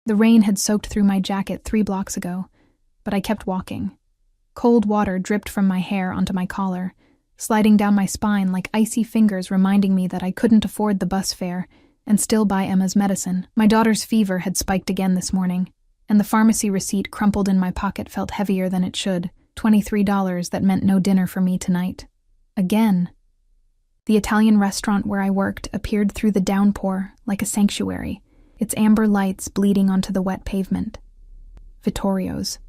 The rain had soaked through my jacket 3 blocks ago, but I kept walking. Cold water dripped from my hair onto my collar, sliding down my spine like icy fingers reminding me that I couldn't afford the bus fare and still buy Emma's medicine. My daughter's fever had spiked again this morning, and the pharmacy receipt crumpled in my pocket felt heavier than it should. $23 that meant no dinner for me tonight. Again. The Italian restaurant where I worked appeared through the downpour like a sanctuary, its amber lights bleeding onto the wet pavement. Vittorio's.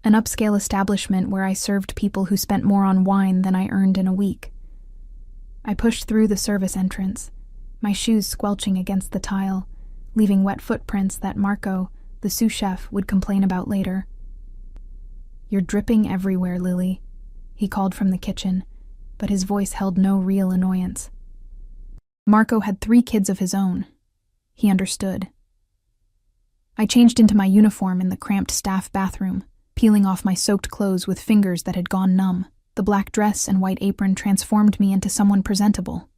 An upscale establishment where I served people who spent more on wine than I earned in a week. I pushed through the service entrance, my shoes squelching against the tile, leaving wet footprints that Marco, the sous chef, would complain about later. "You're dripping everywhere, Lily," he called from the kitchen, but his voice held no real annoyance. Marco had 3 kids of his own. He understood. I changed into my uniform in the cramped staff bathroom, peeling off my soaked clothes with fingers that had gone numb. The black dress and white apron transformed me into someone presentable.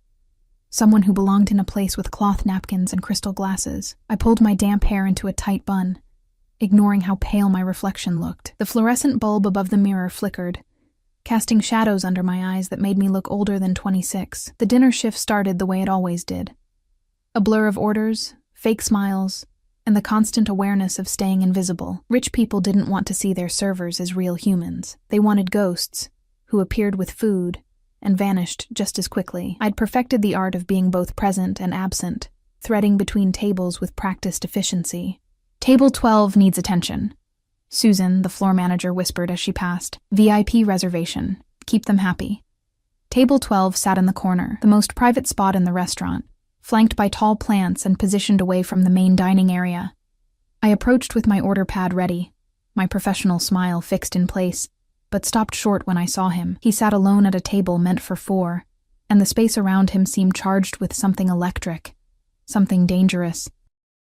Someone who belonged in a place with cloth napkins and crystal glasses. I pulled my damp hair into a tight bun, ignoring how pale my reflection looked. The fluorescent bulb above the mirror flickered, casting shadows under my eyes that made me look older than 26. The dinner shift started the way it always did. A blur of orders, fake smiles, and the constant awareness of staying invisible. Rich people didn't want to see their servers as real humans. They wanted ghosts, who appeared with food and vanished just as quickly. I'd perfected the art of being both present and absent, threading between tables with practiced efficiency. "Table 12 needs attention," Susan, the floor manager, whispered as she passed. "VIP reservation. Keep them happy." Table 12 sat in the corner, the most private spot in the restaurant, flanked by tall plants and positioned away from the main dining area. I approached with my order pad ready, my professional smile fixed in place, but stopped short when I saw him. He sat alone at a table meant for 4, and the space around him seemed charged with something electric, something dangerous.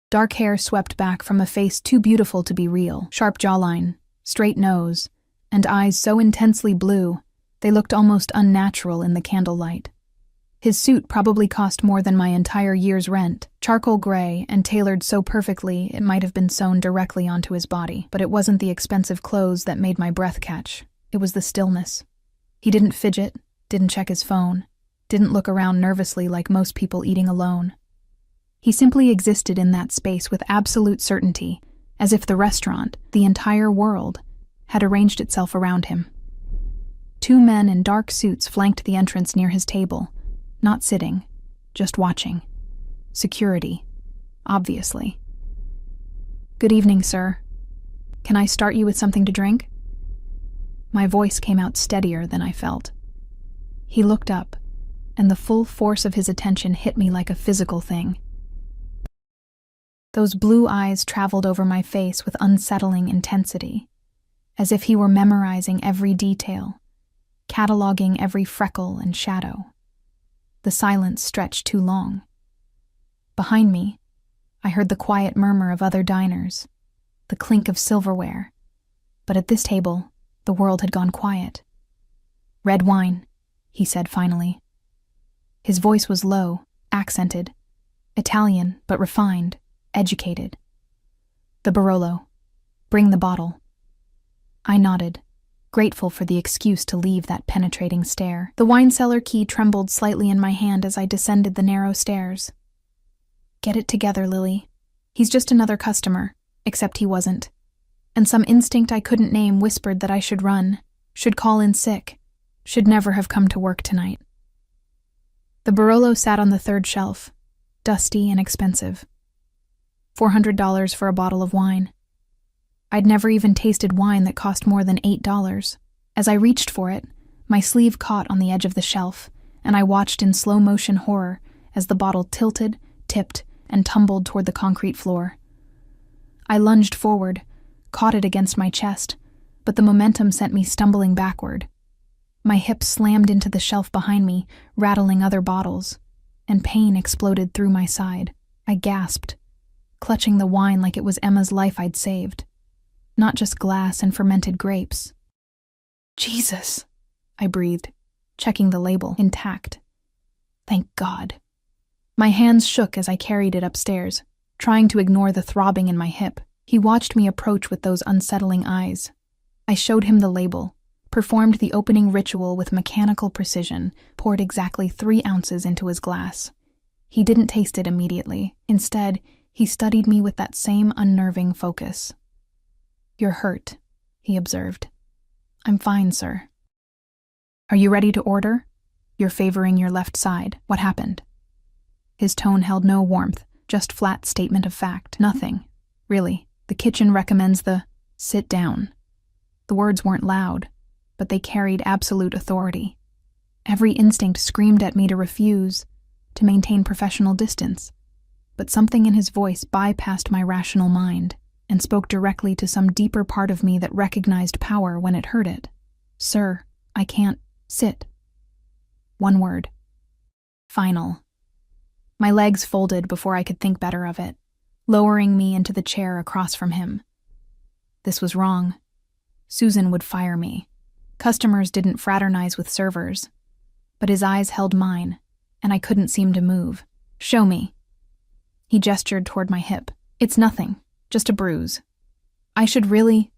Dark hair swept back from a face too beautiful to be real, sharp jawline, straight nose, and eyes so intensely blue they looked almost unnatural in the candlelight. His suit probably cost more than my entire year's rent, charcoal gray and tailored so perfectly it might have been sewn directly onto his body. But it wasn't the expensive clothes that made my breath catch. It was the stillness. He didn't fidget, didn't check his phone, didn't look around nervously like most people eating alone. He simply existed in that space with absolute certainty, as if the restaurant, the entire world, had arranged itself around him. 2 men in dark suits flanked the entrance near his table, not sitting, just watching. Security, obviously. "Good evening, sir. Can I start you with something to drink?" My voice came out steadier than I felt. He looked up, and the full force of his attention hit me like a physical thing. Those blue eyes traveled over my face with unsettling intensity, as if he were memorizing every detail, cataloging every freckle and shadow. The silence stretched too long. Behind me, I heard the quiet murmur of other diners, the clink of silverware, but at this table, the world had gone quiet. "Red wine," he said finally. His voice was low, accented, Italian but refined, educated. "The Barolo. Bring the bottle." I nodded, grateful for the excuse to leave that penetrating stare. The wine cellar key trembled slightly in my hand as I descended the narrow stairs. "Get it together, Lily. He's just another customer," except he wasn't. And some instinct I couldn't name whispered that I should run, should call in sick, should never have come to work tonight. The Barolo sat on the 3rd shelf, dusty and expensive. $400 for a bottle of wine. I'd never even tasted wine that cost more than $8. As I reached for it, my sleeve caught on the edge of the shelf, and I watched in slow-motion horror as the bottle tilted, tipped, and tumbled toward the concrete floor. I lunged forward, caught it against my chest, but the momentum sent me stumbling backward. My hips slammed into the shelf behind me, rattling other bottles, and pain exploded through my side. I gasped, clutching the wine like it was Emma's life I'd saved. Not just glass and fermented grapes. "Jesus," I breathed, checking the label, intact. Thank God. My hands shook as I carried it upstairs, trying to ignore the throbbing in my hip. He watched me approach with those unsettling eyes. I showed him the label, performed the opening ritual with mechanical precision, poured exactly 3 ounces into his glass. He didn't taste it immediately. Instead, he studied me with that same unnerving focus. "You're hurt," he observed. "I'm fine, sir." "Are you ready to order? You're favoring your left side. What happened?" His tone held no warmth, just flat statement of fact. "Nothing. Really. The kitchen recommends sit down." The words weren't loud, but they carried absolute authority. Every instinct screamed at me to refuse, to maintain professional distance. But something in his voice bypassed my rational mind and spoke directly to some deeper part of me that recognized power when it heard it. "Sir, I can't sit." One word. Final. My legs folded before I could think better of it, lowering me into the chair across from him. This was wrong. Susan would fire me. Customers didn't fraternize with servers. But his eyes held mine, and I couldn't seem to move. "Show me." He gestured toward my hip. "It's nothing, just a bruise. I should really—"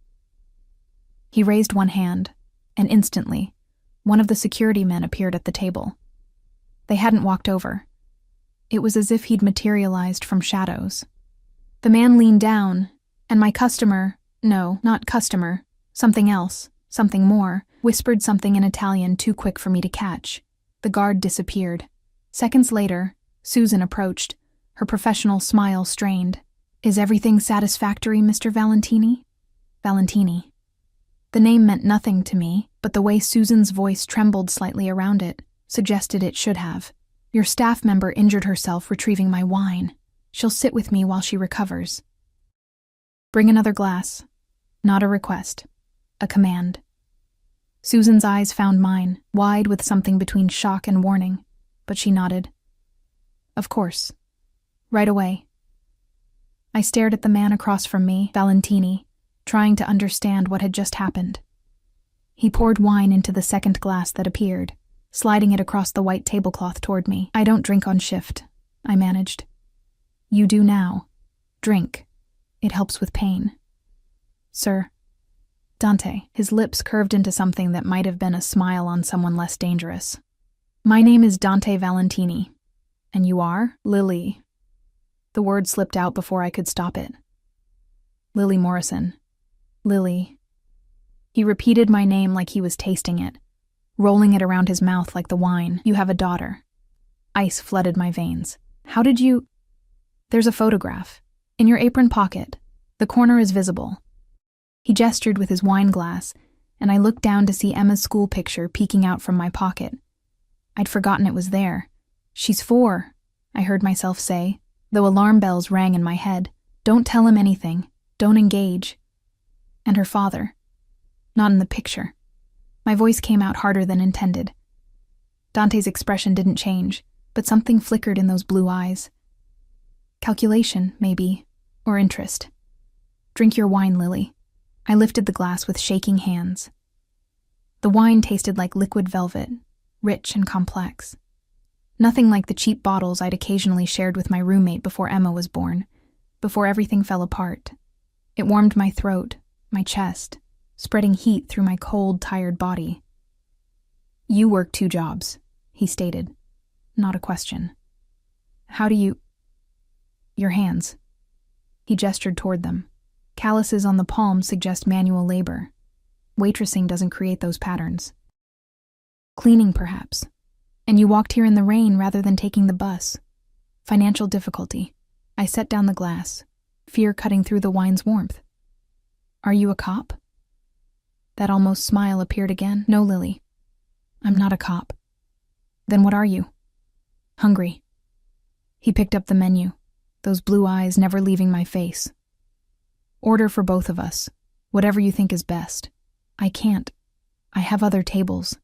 He raised one hand, and instantly, one of the security men appeared at the table. They hadn't walked over. It was as if he'd materialized from shadows. The man leaned down, and my customer—no, not customer, something else, something more, whispered something in Italian too quick for me to catch. The guard disappeared. Seconds later, Susan approached, her professional smile strained. "Is everything satisfactory, Mr. Valentini?" Valentini. The name meant nothing to me, but the way Susan's voice trembled slightly around it suggested it should have. "Your staff member injured herself retrieving my wine. She'll sit with me while she recovers." "Bring another glass." Not a request. A command. Susan's eyes found mine, wide with something between shock and warning, but she nodded. "Of course. Right away." I stared at the man across from me, Valentini, trying to understand what had just happened. He poured wine into the second glass that appeared, sliding it across the white tablecloth toward me. "I don't drink on shift," I managed. "You do now. Drink. It helps with pain." "Sir." Dante, his lips curved into something that might have been a smile on someone less dangerous. "My name is Dante Valentini. And you are?" "Lily." The word slipped out before I could stop it. "Lily Morrison. Lily." He repeated my name like he was tasting it, rolling it around his mouth like the wine. "You have a daughter." Ice flooded my veins. "How did you—" "There's a photograph. In your apron pocket. The corner is visible." He gestured with his wine glass, and I looked down to see Emma's school picture peeking out from my pocket. I'd forgotten it was there. "She's 4, I heard myself say, though alarm bells rang in my head. "Don't tell him anything. Don't engage." And her father. Not in the picture. My voice came out harder than intended. Dante's expression didn't change, but something flickered in those blue eyes. Calculation, maybe, or interest. "Drink your wine, Lily." I lifted the glass with shaking hands. The wine tasted like liquid velvet, rich and complex. Nothing like the cheap bottles I'd occasionally shared with my roommate before Emma was born, before everything fell apart. It warmed my throat, my chest, spreading heat through my cold, tired body. "You work 2 jobs, he stated. Not a question. "How do you—" "Your hands." He gestured toward them. Calluses on the palms suggest manual labor. Waitressing doesn't create those patterns. "Cleaning, perhaps. And you walked here in the rain rather than taking the bus. Financial difficulty." I set down the glass, fear cutting through the wine's warmth. "Are you a cop?" That almost smile appeared again. "No, Lily. I'm not a cop." "Then what are you?" "Hungry." He picked up the menu, those blue eyes never leaving my face. "Order for both of us, whatever you think is best." "I can't. I have other tables."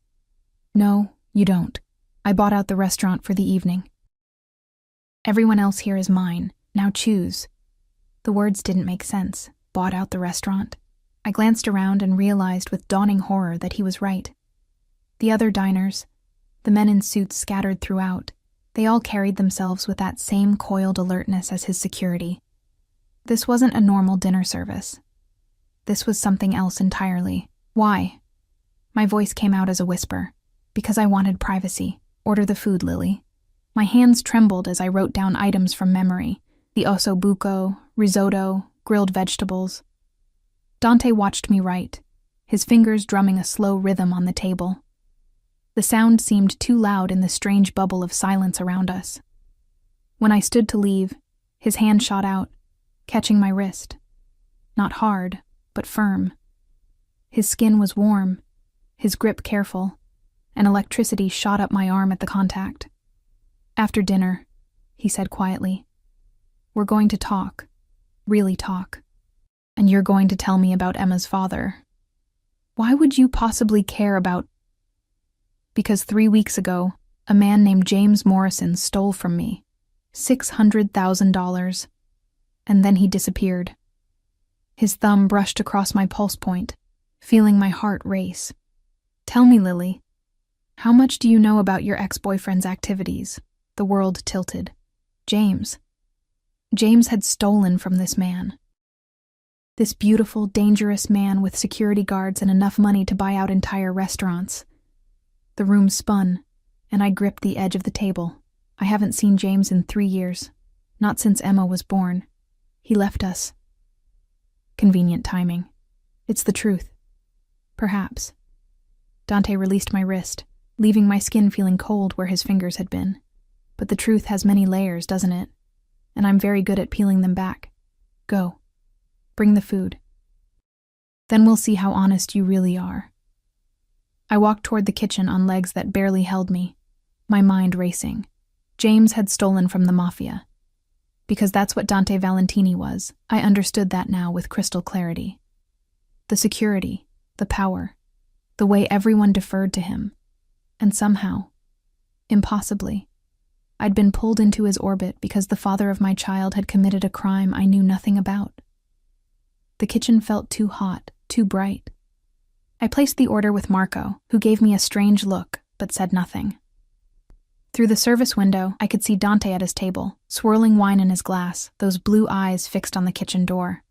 "No, you don't. I bought out the restaurant for the evening." "Everyone else here is mine. Now choose." The words didn't make sense. Bought out the restaurant? I glanced around and realized with dawning horror that he was right. The other diners, the men in suits scattered throughout, they all carried themselves with that same coiled alertness as his security. This wasn't a normal dinner service. This was something else entirely. Why? My voice came out as a whisper. Because I wanted privacy. Order the food, Lily. My hands trembled as I wrote down items from memory. The osso buco, risotto, grilled vegetables. Dante watched me write, his fingers drumming a slow rhythm on the table. The sound seemed too loud in the strange bubble of silence around us. When I stood to leave, his hand shot out, catching my wrist. Not hard, but firm. His skin was warm, his grip careful, and electricity shot up my arm at the contact. After dinner, he said quietly, we're going to talk, really talk. And you're going to tell me about Emma's father. Why would you possibly care about... Because 3 weeks ago, a man named James Morrison stole from me $600,000, and then he disappeared. His thumb brushed across my pulse point, feeling my heart race. Tell me, Lily, how much do you know about your ex-boyfriend's activities? The world tilted. James had stolen from this man. This beautiful, dangerous man with security guards and enough money to buy out entire restaurants. The room spun, and I gripped the edge of the table. I haven't seen James in 3 years. Not since Emma was born. He left us. Convenient timing. It's the truth. Perhaps. Dante released my wrist, leaving my skin feeling cold where his fingers had been. But the truth has many layers, doesn't it? And I'm very good at peeling them back. Go. Bring the food. Then we'll see how honest you really are. I walked toward the kitchen on legs that barely held me, my mind racing. James had stolen from the Mafia. Because that's what Dante Valentini was, I understood that now with crystal clarity. The security, the power, the way everyone deferred to him. And somehow, impossibly, I'd been pulled into his orbit because the father of my child had committed a crime I knew nothing about. The kitchen felt too hot, too bright. I placed the order with Marco, who gave me a strange look, but said nothing. Through the service window, I could see Dante at his table, swirling wine in his glass, those blue eyes fixed on the kitchen door.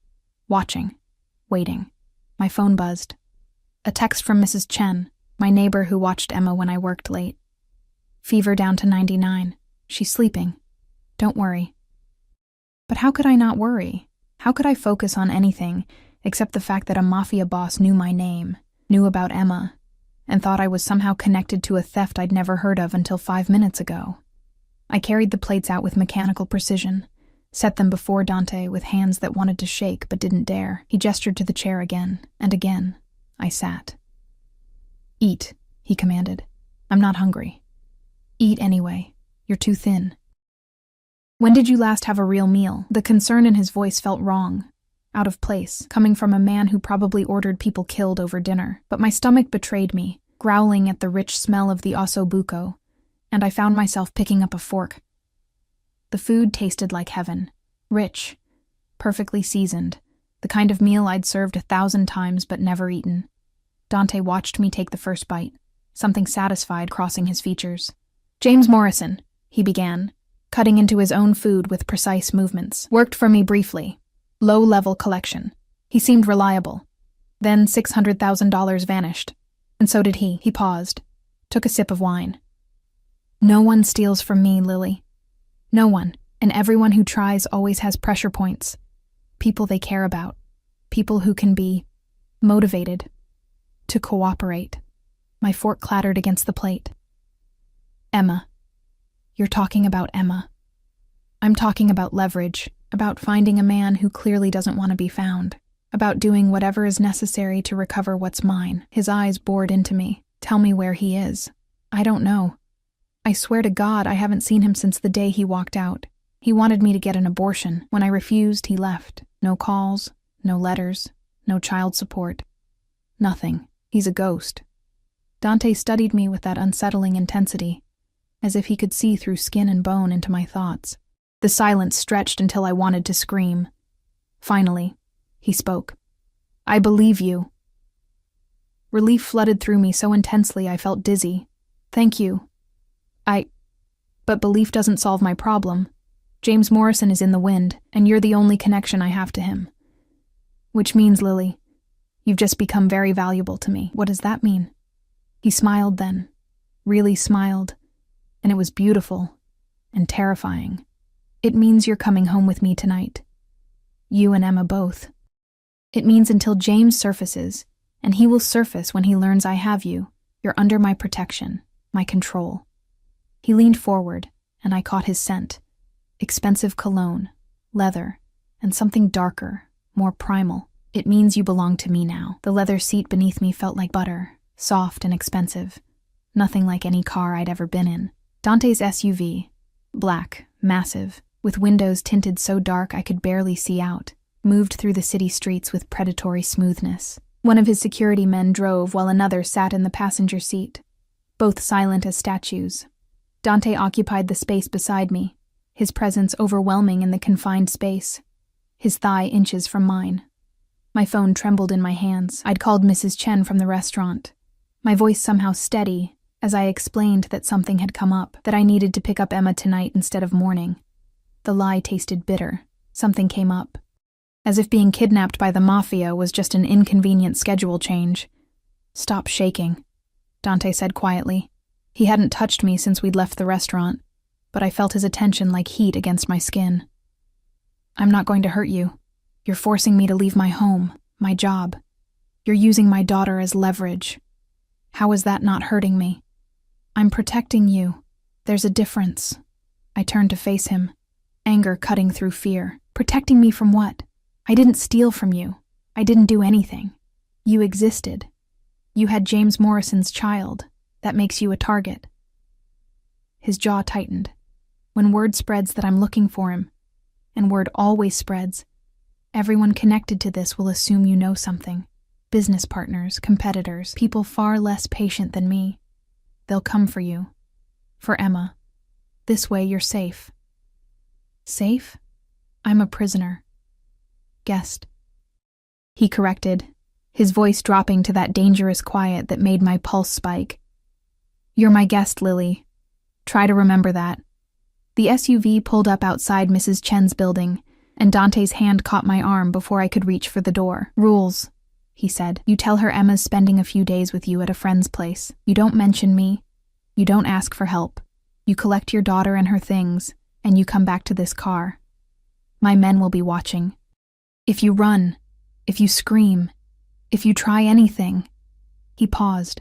Watching. Waiting. My phone buzzed. A text from Mrs. Chen, my neighbor who watched Emma when I worked late. Fever down to 99. She's sleeping. Don't worry. But how could I not worry? How could I focus on anything except the fact that a mafia boss knew my name, knew about Emma, and thought I was somehow connected to a theft I'd never heard of until 5 minutes ago? I carried the plates out with mechanical precision, set them before Dante with hands that wanted to shake but didn't dare. He gestured to the chair again, and again. I sat. Eat, he commanded. I'm not hungry. Eat anyway. You're too thin. When did you last have a real meal? The concern in his voice felt wrong, out of place, coming from a man who probably ordered people killed over dinner. But my stomach betrayed me, growling at the rich smell of the osso buco, and I found myself picking up a fork. The food tasted like heaven, rich, perfectly seasoned, the kind of meal I'd served 1,000 times but never eaten. Dante watched me take the first bite, something satisfied crossing his features. James Morrison, he began, cutting into his own food with precise movements. Worked for me briefly. Low-level collection. He seemed reliable. Then $600,000 vanished. And so did he. He paused. Took a sip of wine. No one steals from me, Lily. No one. And everyone who tries always has pressure points. People they care about. People who can be motivated to cooperate. My fork clattered against the plate. Emma. You're talking about Emma. I'm talking about leverage, about finding a man who clearly doesn't want to be found, about doing whatever is necessary to recover what's mine. His eyes bored into me. Tell me where he is. I don't know. I swear to God I haven't seen him since the day he walked out. He wanted me to get an abortion. When I refused, he left. No calls, no letters, no child support. Nothing. He's a ghost. Dante studied me with that unsettling intensity, as if he could see through skin and bone into my thoughts. The silence stretched until I wanted to scream. Finally, he spoke. I believe you. Relief flooded through me so intensely I felt dizzy. Thank you. But belief doesn't solve my problem. James Morrison is in the wind, and you're the only connection I have to him. Which means, Lily, you've just become very valuable to me. What does that mean? He smiled then, really smiled, and it was beautiful and terrifying. It means you're coming home with me tonight. You and Emma both. It means until James surfaces, and he will surface when he learns I have you, you're under my protection, my control. He leaned forward, and I caught his scent. Expensive cologne, leather, and something darker, more primal. It means you belong to me now. The leather seat beneath me felt like butter, soft and expensive. Nothing like any car I'd ever been in. Dante's SUV, black, massive, with windows tinted so dark I could barely see out, moved through the city streets with predatory smoothness. One of his security men drove while another sat in the passenger seat, both silent as statues. Dante occupied the space beside me, his presence overwhelming in the confined space, his thigh inches from mine. My phone trembled in my hands. I'd called Mrs. Chen from the restaurant, my voice somehow steady as I explained that something had come up, that I needed to pick up Emma tonight instead of morning. The lie tasted bitter. Something came up. As if being kidnapped by the Mafia was just an inconvenient schedule change. Stop shaking, Dante said quietly. He hadn't touched me since we'd left the restaurant, but I felt his attention like heat against my skin. I'm not going to hurt you. You're forcing me to leave my home, my job. You're using my daughter as leverage. How is that not hurting me? I'm protecting you. There's a difference. I turned to face him, anger cutting through fear. Protecting me from what? I didn't steal from you. I didn't do anything. You existed. You had James Morrison's child. That makes you a target. His jaw tightened. When word spreads that I'm looking for him, and word always spreads, everyone connected to this will assume you know something. Business partners, competitors, people far less patient than me. They'll come for you. For Emma. This way you're safe. Safe? I'm a prisoner. Guest. He corrected, his voice dropping to that dangerous quiet that made my pulse spike. You're my guest, Lily. Try to remember that. The SUV pulled up outside Mrs. Chen's building, and Dante's hand caught my arm before I could reach for the door. Rules, he said. You tell her Emma's spending a few days with you at a friend's place. You don't mention me. You don't ask for help. You collect your daughter and her things, and you come back to this car. My men will be watching. If you run, if you scream, if you try anything. He paused,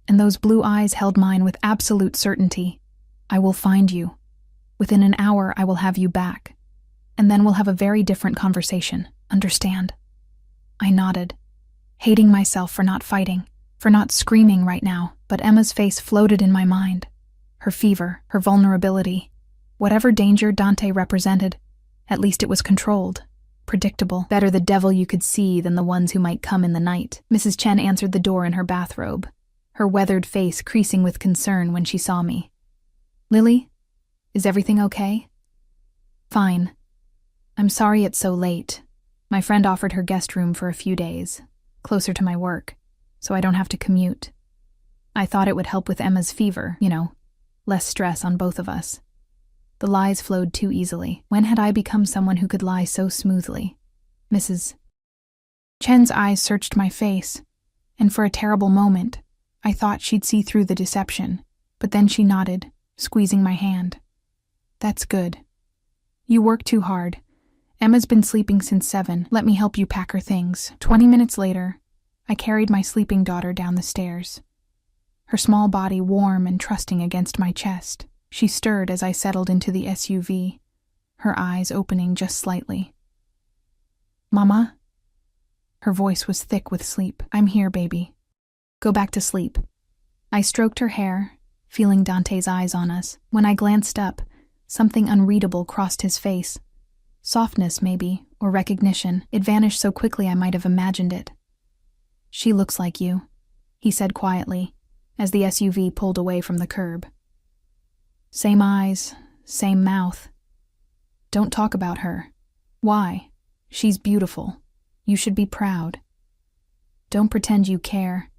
and those blue eyes held mine with absolute certainty. I will find you. Within an hour, I will have you back. And then we'll have a very different conversation. Understand? I nodded, hating myself for not fighting, for not screaming right now, but Emma's face floated in my mind. Her fever, her vulnerability. Whatever danger Dante represented, at least it was controlled, predictable. Better the devil you could see than the ones who might come in the night. Mrs. Chen answered the door in her bathrobe, her weathered face creasing with concern when she saw me. Lily? Is everything okay? Fine. I'm sorry it's so late. My friend offered her guest room for a few days, closer to my work, so I don't have to commute. I thought it would help with Emma's fever, less stress on both of us. The lies flowed too easily. When had I become someone who could lie so smoothly? Mrs. Chen's eyes searched my face, and for a terrible moment, I thought she'd see through the deception, but then she nodded, squeezing my hand. That's good. You work too hard. Emma's been sleeping since 7. Let me help you pack her things. 20 minutes later, I carried my sleeping daughter down the stairs. Her small body warm and trusting against my chest. She stirred as I settled into the SUV, her eyes opening just slightly. Mama? Her voice was thick with sleep. I'm here, baby. Go back to sleep. I stroked her hair, feeling Dante's eyes on us. When I glanced up, something unreadable crossed his face. Softness, maybe, or recognition. It vanished so quickly I might have imagined it. She looks like you, he said quietly, as the SUV pulled away from the curb. Same eyes, same mouth. Don't talk about her. Why? She's beautiful. You should be proud. Don't pretend you care.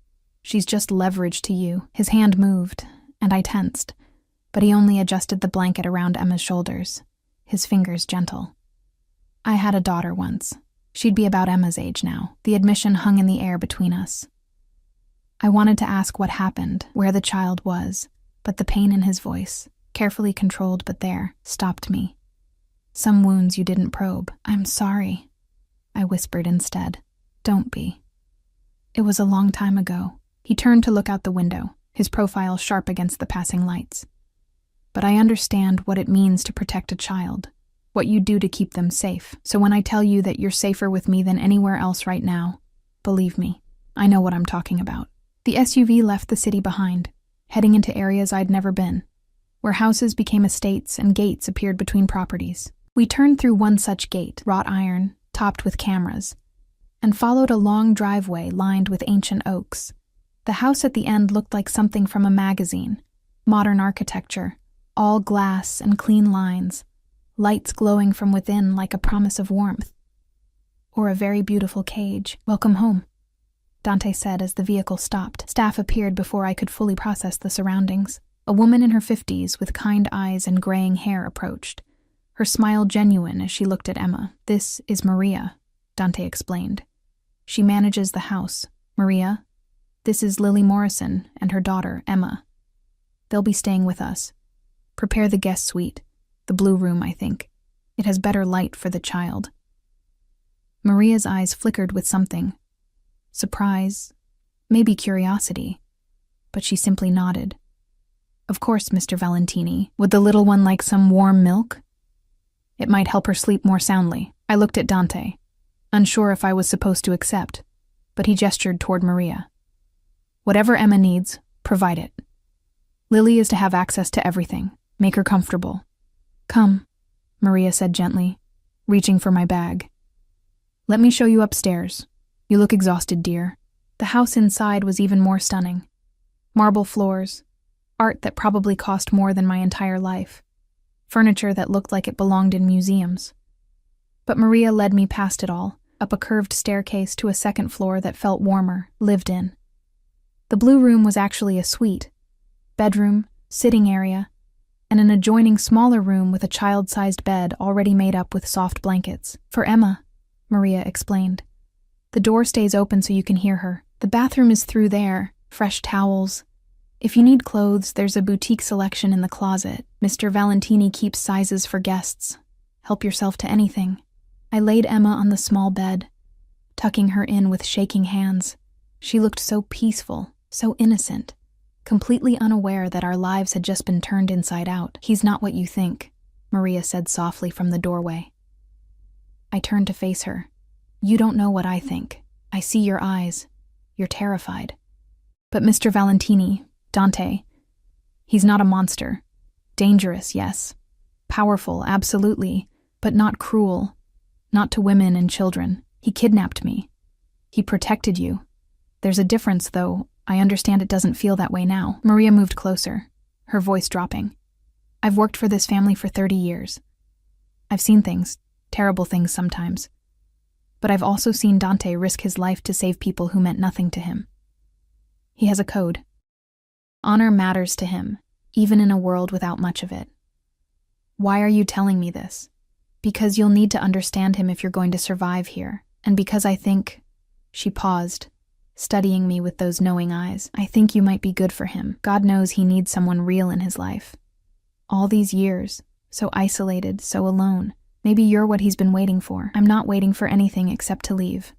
She's just leverage to you. His hand moved, and I tensed, but he only adjusted the blanket around Emma's shoulders. his fingers gentle. I had a daughter once. She'd be about Emma's age now. The admission hung in the air between us. I wanted to ask what happened, where the child was, but the pain in his voice, carefully controlled but there, stopped me. Some wounds you didn't probe. I'm sorry, I whispered instead. Don't be. It was a long time ago. He turned to look out the window, his profile sharp against the passing lights. But I understand what it means to protect a child, what you do to keep them safe. So when I tell you that you're safer with me than anywhere else right now, believe me, I know what I'm talking about. The SUV left the city behind, heading into areas I'd never been, where houses became estates and gates appeared between properties. We turned through one such gate, wrought iron, topped with cameras, and followed a long driveway lined with ancient oaks. The house at the end looked like something from a magazine, modern architecture, all glass and clean lines, lights glowing from within like a promise of warmth. Or a very beautiful cage. Welcome home, Dante said as the vehicle stopped. Staff appeared before I could fully process the surroundings. A woman in her 50s with kind eyes and graying hair approached, her smile genuine as she looked at Emma. This is Maria, Dante explained. She manages the house. Maria, this is Lily Morrison and her daughter, Emma. They'll be staying with us. Prepare the guest suite, the blue room, I think. It has better light for the child. Maria's eyes flickered with something. Surprise, maybe curiosity, but she simply nodded. Of course, Mr. Valentini. Would the little one like some warm milk? It might help her sleep more soundly. I looked at Dante, unsure if I was supposed to accept, but he gestured toward Maria. Whatever Emma needs, provide it. Lily is to have access to everything. Make her comfortable. Come, Maria said gently, reaching for my bag. Let me show you upstairs. You look exhausted, dear. The house inside was even more stunning. Marble floors, art that probably cost more than my entire life, furniture that looked like it belonged in museums. But Maria led me past it all, up a curved staircase to a second floor that felt warmer, lived in. The blue room was actually a suite, bedroom, sitting area, and an adjoining smaller room with a child-sized bed already made up with soft blankets. For Emma, Maria explained. The door stays open so you can hear her. The bathroom is through there, fresh towels. If you need clothes, there's a boutique selection in the closet. Mr. Valentini keeps sizes for guests. Help yourself to anything. I laid Emma on the small bed, tucking her in with shaking hands. She looked so peaceful, so innocent, completely unaware that our lives had just been turned inside out. He's not what you think, Maria said softly from the doorway. I turned to face her. You don't know what I think. I see your eyes. You're terrified. But Mr. Valentini, Dante, he's not a monster. Dangerous, yes. Powerful, absolutely, but not cruel. Not to women and children. He kidnapped me. He protected you. There's a difference, though. I understand it doesn't feel that way now. Maria moved closer, her voice dropping. I've worked for this family for 30 years. I've seen things, terrible things sometimes. But I've also seen Dante risk his life to save people who meant nothing to him. He has a code. Honor matters to him, even in a world without much of it. Why are you telling me this? Because you'll need to understand him if you're going to survive here, and because I think... She paused, studying me with those knowing eyes. I think you might be good for him. God knows he needs someone real in his life. All these years, so isolated, so alone. Maybe you're what he's been waiting for. I'm not waiting for anything except to leave.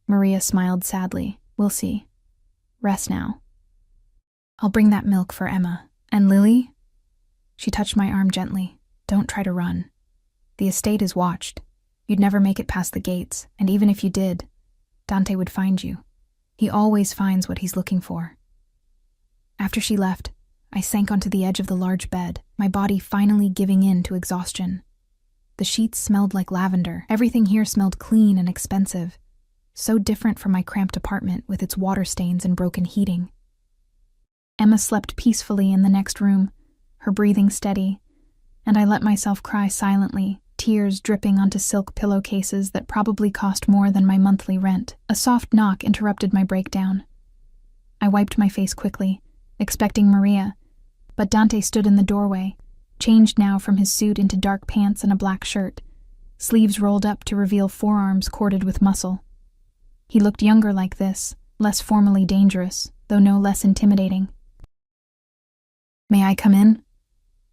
Maria smiled sadly. We'll see. Rest now. I'll bring that milk for Emma. And Lily? She touched my arm gently. Don't try to run. The estate is watched. You'd never make it past the gates, and even if you did, Dante would find you. He always finds what he's looking for. After she left, I sank onto the edge of the large bed, my body finally giving in to exhaustion. The sheets smelled like lavender. Everything here smelled clean and expensive, so different from my cramped apartment with its water stains and broken heating. Emma slept peacefully in the next room, her breathing steady, and I let myself cry silently, tears dripping onto silk pillowcases that probably cost more than my monthly rent. A soft knock interrupted my breakdown. I wiped my face quickly, expecting Maria, but Dante stood in the doorway, changed now from his suit into dark pants and a black shirt, sleeves rolled up to reveal forearms corded with muscle. He looked younger like this, less formally dangerous, though no less intimidating. "May I come in?"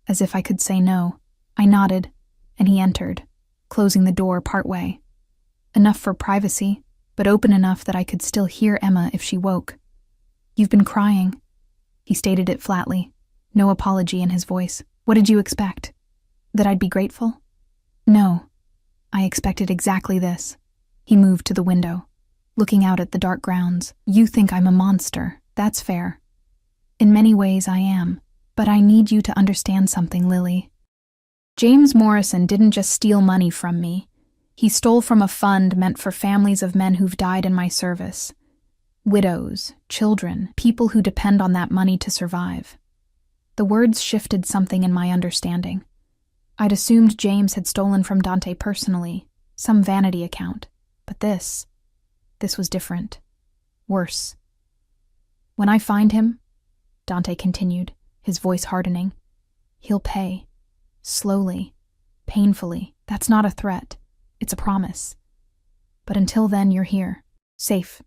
As if I could say no, I nodded, and he entered, closing the door partway. Enough for privacy, but open enough that I could still hear Emma if she woke. "You've been crying." He stated it flatly, no apology in his voice. "What did you expect? That I'd be grateful?" "No. I expected exactly this." He moved to the window, looking out at the dark grounds. "You think I'm a monster. That's fair. In many ways I am, but I need you to understand something, Lily. James Morrison didn't just steal money from me. He stole from a fund meant for families of men who've died in my service. Widows, children, people who depend on that money to survive." The words shifted something in my understanding. I'd assumed James had stolen from Dante personally, some vanity account, but this was different. Worse. "When I find him," Dante continued, his voice hardening, "he'll pay. Slowly. Painfully. That's not a threat. It's a promise. But until then, you're here. Safe.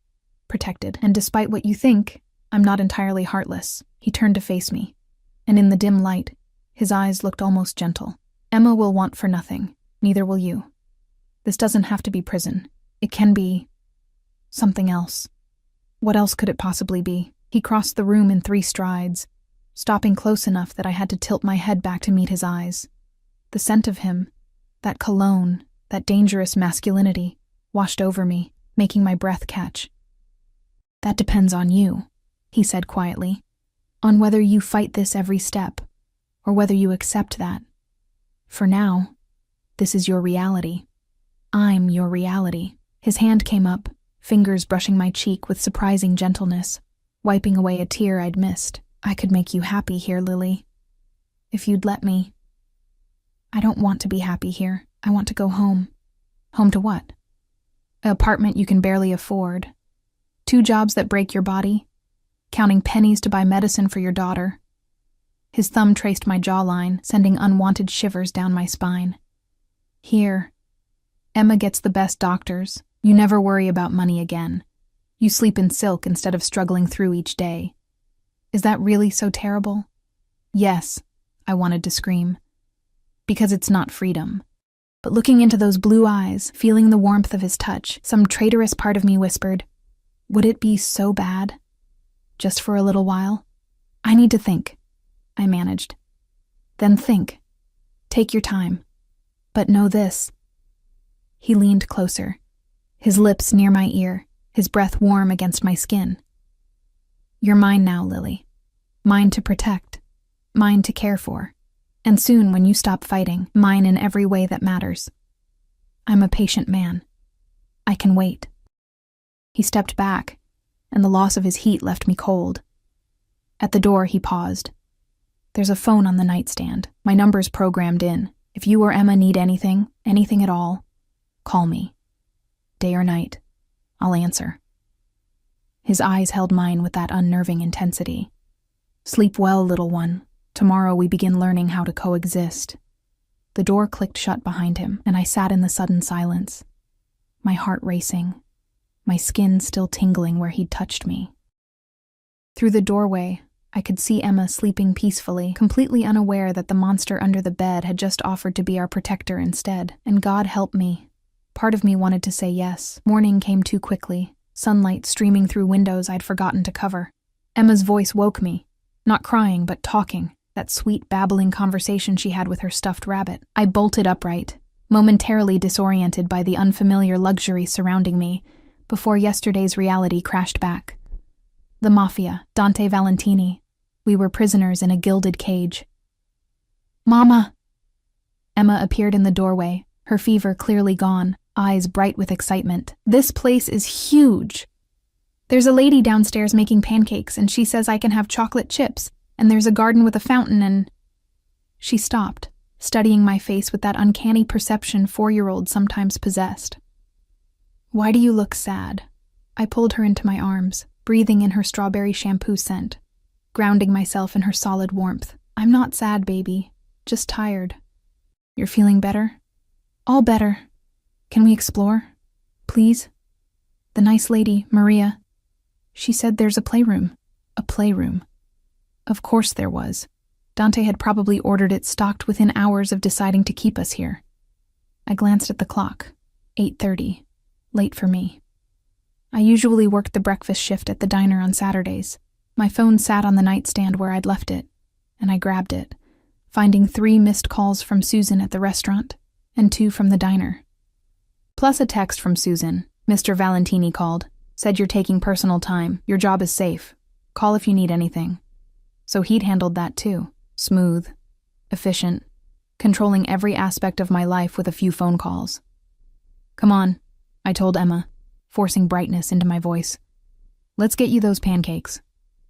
Protected. And despite what you think, I'm not entirely heartless." He turned to face me, and in the dim light, his eyes looked almost gentle. "Emma will want for nothing. Neither will you. This doesn't have to be prison. It can be something else." What else could it possibly be? He crossed the room in 3 strides, stopping close enough that I had to tilt my head back to meet his eyes. The scent of him, that cologne, that dangerous masculinity, washed over me, making my breath catch. "That depends on you," he said quietly, "on whether you fight this every step, or whether you accept that. For now, this is your reality. I'm your reality." His hand came up, fingers brushing my cheek with surprising gentleness, wiping away a tear I'd missed. "I could make you happy here, Lily. If you'd let me." "I don't want to be happy here. I want to go home." "Home to what?" "An apartment you can barely afford. 2 jobs that break your body. Counting pennies to buy medicine for your daughter." His thumb traced my jawline, sending unwanted shivers down my spine. "Here. Emma gets the best doctors. You never worry about money again. You sleep in silk instead of struggling through each day." Is that really so terrible? "Yes," I wanted to scream. "Because it's not freedom." But looking into those blue eyes, feeling the warmth of his touch, some traitorous part of me whispered, "Would it be so bad? Just for a little while?" "I need to think," I managed. "Then think. Take your time. But know this." He leaned closer, his lips near my ear, his breath warm against my skin. "You're mine now, Lily. Mine to protect. Mine to care for. And soon, when you stop fighting, mine in every way that matters. I'm a patient man. I can wait." He stepped back, and the loss of his heat left me cold. At the door, he paused. "There's a phone on the nightstand. My number's programmed in. If you or Emma need anything at all, call me. Day or night, I'll answer." His eyes held mine with that unnerving intensity. "Sleep well, little one. Tomorrow we begin learning how to coexist." The door clicked shut behind him, and I sat in the sudden silence, my heart racing, my skin still tingling where he'd touched me. Through the doorway, I could see Emma sleeping peacefully, completely unaware that the monster under the bed had just offered to be our protector instead. And God help me. Part of me wanted to say yes. Morning came too quickly, sunlight streaming through windows I'd forgotten to cover. Emma's voice woke me, not crying, but talking, that sweet, babbling conversation she had with her stuffed rabbit. I bolted upright, momentarily disoriented by the unfamiliar luxury surrounding me, before yesterday's reality crashed back. The Mafia, Dante Valentini. We were prisoners in a gilded cage. "Mama!" Emma appeared in the doorway, her fever clearly gone, eyes bright with excitement. "This place is huge! There's a lady downstairs making pancakes, and she says I can have chocolate chips, and there's a garden with a fountain and—" She stopped, studying my face with that uncanny perception 4-year-olds sometimes possessed. "Why do you look sad?" I pulled her into my arms, breathing in her strawberry shampoo scent, grounding myself in her solid warmth. "I'm not sad, baby. Just tired. You're feeling better? All better. Can we explore? Please? The nice lady, Maria. She said there's a playroom. A playroom. Of course there was. Dante had probably ordered it stocked within hours of deciding to keep us here. I glanced at the clock. 8:30. Late for me. I usually worked the breakfast shift at the diner on Saturdays. My phone sat on the nightstand where I'd left it, and I grabbed it, finding 3 missed calls from Susan at the restaurant and 2 from the diner. Plus a text from Susan. Mr. Valentini called. Said you're taking personal time. Your job is safe. Call if you need anything. So he'd handled that too. Smooth. Efficient. Controlling every aspect of my life with a few phone calls. Come on, I told Emma, forcing brightness into my voice. Let's get you those pancakes.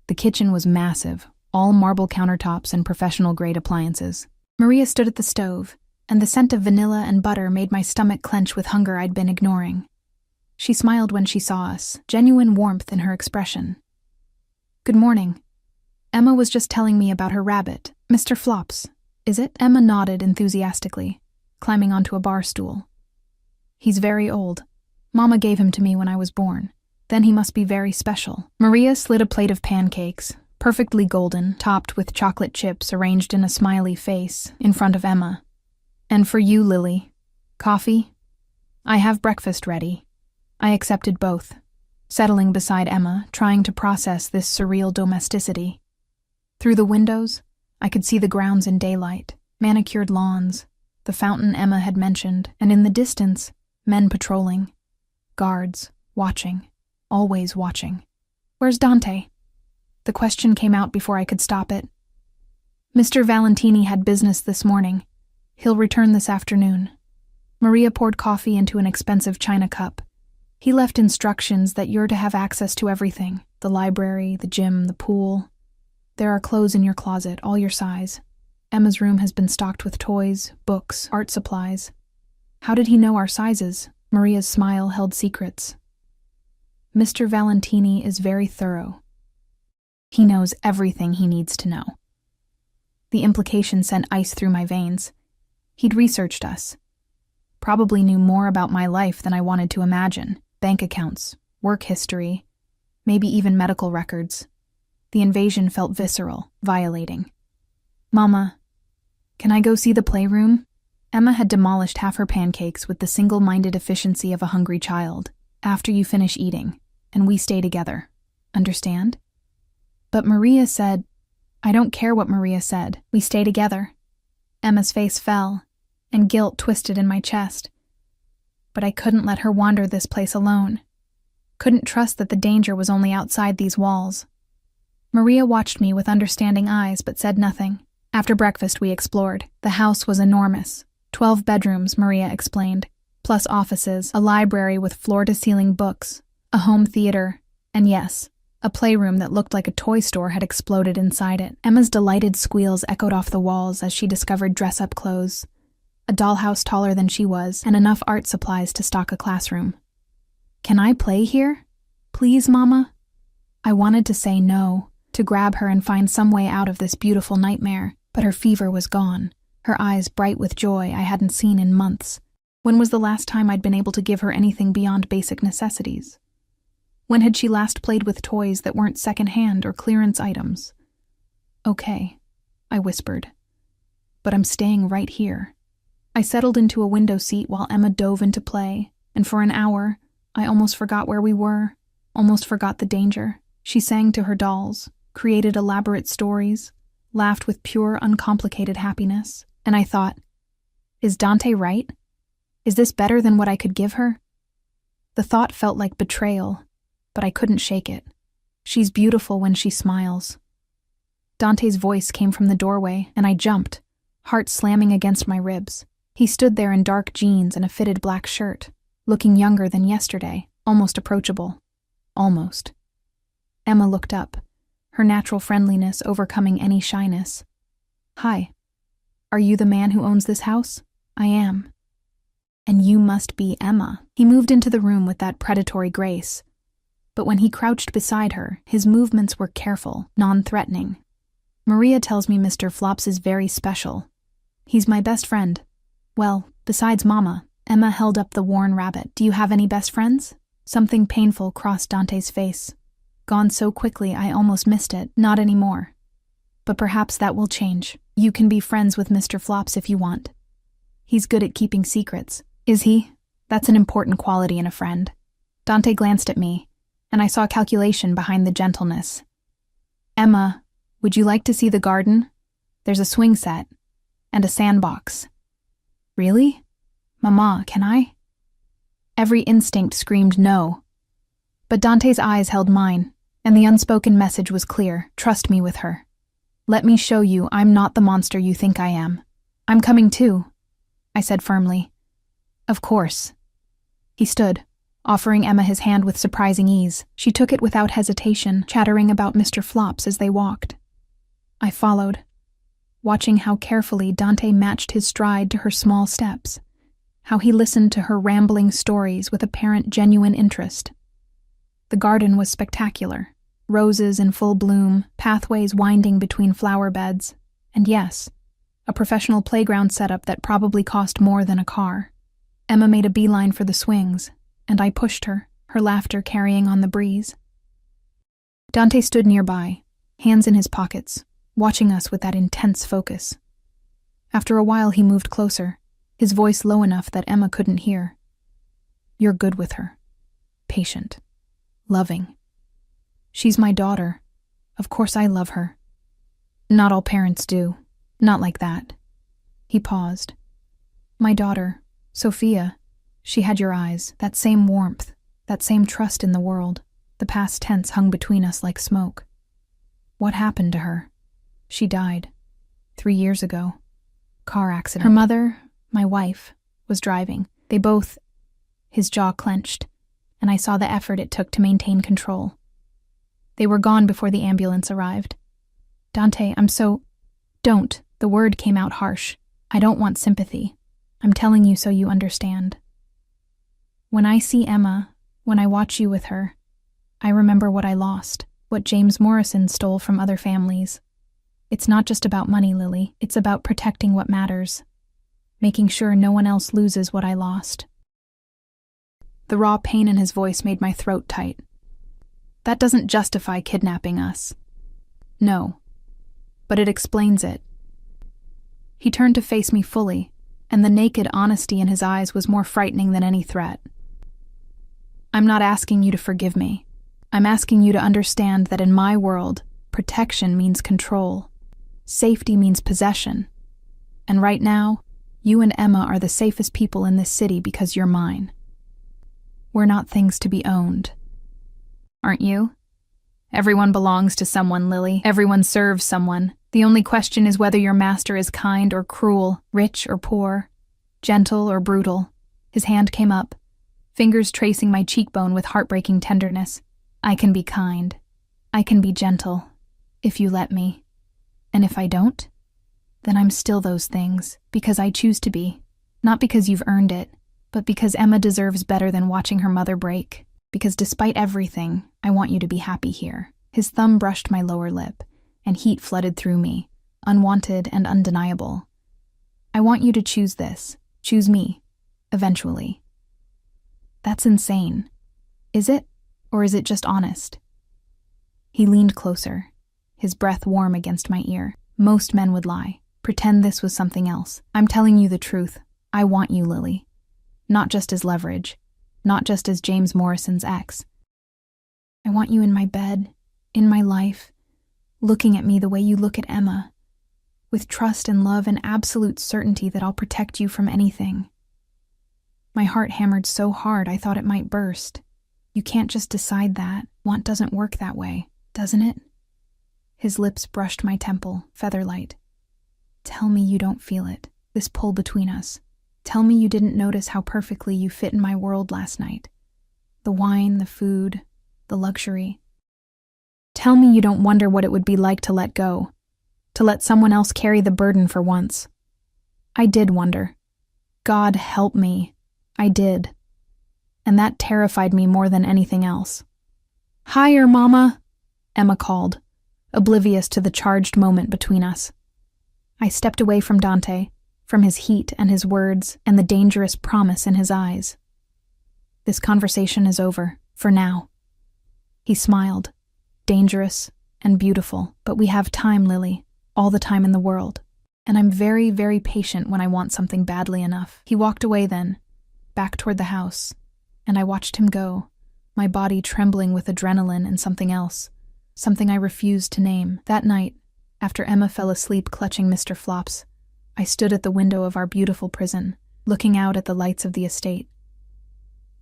The kitchen was massive, all marble countertops and professional-grade appliances. Maria stood at the stove, and the scent of vanilla and butter made my stomach clench with hunger I'd been ignoring. She smiled when she saw us, genuine warmth in her expression. Good morning. Emma was just telling me about her rabbit, Mr. Flops. Is it? Emma nodded enthusiastically, climbing onto a bar stool. He's very old. Mama gave him to me when I was born. Then he must be very special. Maria slid a plate of pancakes, perfectly golden, topped with chocolate chips arranged in a smiley face, in front of Emma. And for you, Lily. Coffee? I have breakfast ready. I accepted both, settling beside Emma, trying to process this surreal domesticity. Through the windows, I could see the grounds in daylight, manicured lawns, the fountain Emma had mentioned, and in the distance, men patrolling. Guards, watching, always watching. Where's Dante? The question came out before I could stop it. Mr. Valentini had business this morning. He'll return this afternoon. Maria poured coffee into an expensive china cup. He left instructions that you're to have access to everything. The library, the gym, the pool. There are clothes in your closet, all your size. Emma's room has been stocked with toys, books, art supplies. How did he know our sizes? Maria's smile held secrets. Mr. Valentini is very thorough. He knows everything he needs to know. The implication sent ice through my veins. He'd researched us. Probably knew more about my life than I wanted to imagine. Bank accounts, work history, maybe even medical records. The invasion felt visceral, violating. Mama, can I go see the playroom? Emma had demolished half her pancakes with the single-minded efficiency of a hungry child. After you finish eating, and we stay together. Understand? But Maria said, I don't care what Maria said. We stay together. Emma's face fell, and guilt twisted in my chest. But I couldn't let her wander this place alone. Couldn't trust that the danger was only outside these walls. Maria watched me with understanding eyes but said nothing. After breakfast we explored. The house was enormous. 12 bedrooms, Maria explained, plus offices, a library with floor-to-ceiling books, a home theater, and yes, a playroom that looked like a toy store had exploded inside it. Emma's delighted squeals echoed off the walls as she discovered dress-up clothes, a dollhouse taller than she was, and enough art supplies to stock a classroom. Can I play here? Please, Mama? I wanted to say no, to grab her and find some way out of this beautiful nightmare, but her fever was gone, her eyes bright with joy I hadn't seen in months. When was the last time I'd been able to give her anything beyond basic necessities? When had she last played with toys that weren't second-hand or clearance items? Okay, I whispered. But I'm staying right here. I settled into a window seat while Emma dove into play, and for an hour, I almost forgot where we were, almost forgot the danger. She sang to her dolls, created elaborate stories, laughed with pure, uncomplicated happiness, and I thought, is Dante right? Is this better than what I could give her? The thought felt like betrayal, but I couldn't shake it. She's beautiful when she smiles. Dante's voice came from the doorway, and I jumped, heart slamming against my ribs. He stood there in dark jeans and a fitted black shirt, looking younger than yesterday, almost approachable. Almost. Emma looked up, her natural friendliness overcoming any shyness. Hi. Are you the man who owns this house? I am. And you must be Emma. He moved into the room with that predatory grace. But when he crouched beside her, his movements were careful, non-threatening. Maria tells me Mr. Flops is very special. He's my best friend. Well, besides Mama. Emma held up the worn rabbit. Do you have any best friends? Something painful crossed Dante's face. Gone so quickly I almost missed it. Not anymore. But perhaps that will change. You can be friends with Mr. Flops if you want. He's good at keeping secrets. Is he? That's an important quality in a friend. Dante glanced at me, and I saw calculation behind the gentleness. Emma, would you like to see the garden? There's a swing set and a sandbox. Really? Mama, can I? Every instinct screamed no. But Dante's eyes held mine, and the unspoken message was clear. Trust me with her. Let me show you I'm not the monster you think I am. I'm coming too, I said firmly. Of course. He stood, offering Emma his hand with surprising ease. She took it without hesitation, chattering about Mr. Flops as they walked. I followed, watching how carefully Dante matched his stride to her small steps, how he listened to her rambling stories with apparent genuine interest. The garden was spectacular, roses in full bloom, pathways winding between flower beds, and yes, a professional playground setup that probably cost more than a car. Emma made a beeline for the swings, and I pushed her, her laughter carrying on the breeze. Dante stood nearby, hands in his pockets, watching us with that intense focus. After a while he moved closer, his voice low enough that Emma couldn't hear. You're good with her. Patient. Loving. She's my daughter. Of course I love her. Not all parents do. Not like that. He paused. My daughter, Sophia, she had your eyes, that same warmth, that same trust in the world. The past tense hung between us like smoke. What happened to her? She died. 3 years ago. Car accident. Her mother, my wife, was driving. They both... His jaw clenched, and I saw the effort it took to maintain control. They were gone before the ambulance arrived. Dante, I'm so... Don't. The word came out harsh. I don't want sympathy. I'm telling you so you understand. When I see Emma, when I watch you with her, I remember what I lost, what James Morrison stole from other families. It's not just about money, Lily. It's about protecting what matters, making sure no one else loses what I lost. The raw pain in his voice made my throat tight. That doesn't justify kidnapping us. No. But it explains it. He turned to face me fully, and the naked honesty in his eyes was more frightening than any threat. I'm not asking you to forgive me. I'm asking you to understand that in my world, protection means control. Safety means possession. And right now, you and Emma are the safest people in this city because you're mine. We're not things to be owned. Aren't you? Everyone belongs to someone, Lily. Everyone serves someone. The only question is whether your master is kind or cruel, rich or poor, gentle or brutal. His hand came up, fingers tracing my cheekbone with heartbreaking tenderness. I can be kind. I can be gentle, if you let me. And if I don't, then I'm still those things, because I choose to be. Not because you've earned it, but because Emma deserves better than watching her mother break. Because despite everything, I want you to be happy here. His thumb brushed my lower lip, and heat flooded through me, unwanted and undeniable. I want you to choose this. Choose me. Eventually. That's insane. Is it? Or is it just honest? He leaned closer, his breath warm against my ear. Most men would lie. Pretend this was something else. I'm telling you the truth. I want you, Lily. Not just as leverage. Not just as James Morrison's ex. I want you in my bed, in my life, looking at me the way you look at Emma, with trust and love and absolute certainty that I'll protect you from anything. My heart hammered so hard I thought it might burst. You can't just decide that. Want doesn't work that way, doesn't it? His lips brushed my temple, featherlight. Tell me you don't feel it, this pull between us. Tell me you didn't notice how perfectly you fit in my world last night. The wine, the food, the luxury. Tell me you don't wonder what it would be like to let go, to let someone else carry the burden for once. I did wonder. God help me. I did. And that terrified me more than anything else. "Higher, Mama," Emma called, oblivious to the charged moment between us. I stepped away from Dante, from his heat and his words and the dangerous promise in his eyes. This conversation is over, for now. He smiled, dangerous and beautiful, but we have time, Lily, all the time in the world. And I'm very, very patient when I want something badly enough. He walked away then, back toward the house, and I watched him go, my body trembling with adrenaline and something else, something I refused to name. That night, after Emma fell asleep clutching Mr. Flops, I stood at the window of our beautiful prison, looking out at the lights of the estate.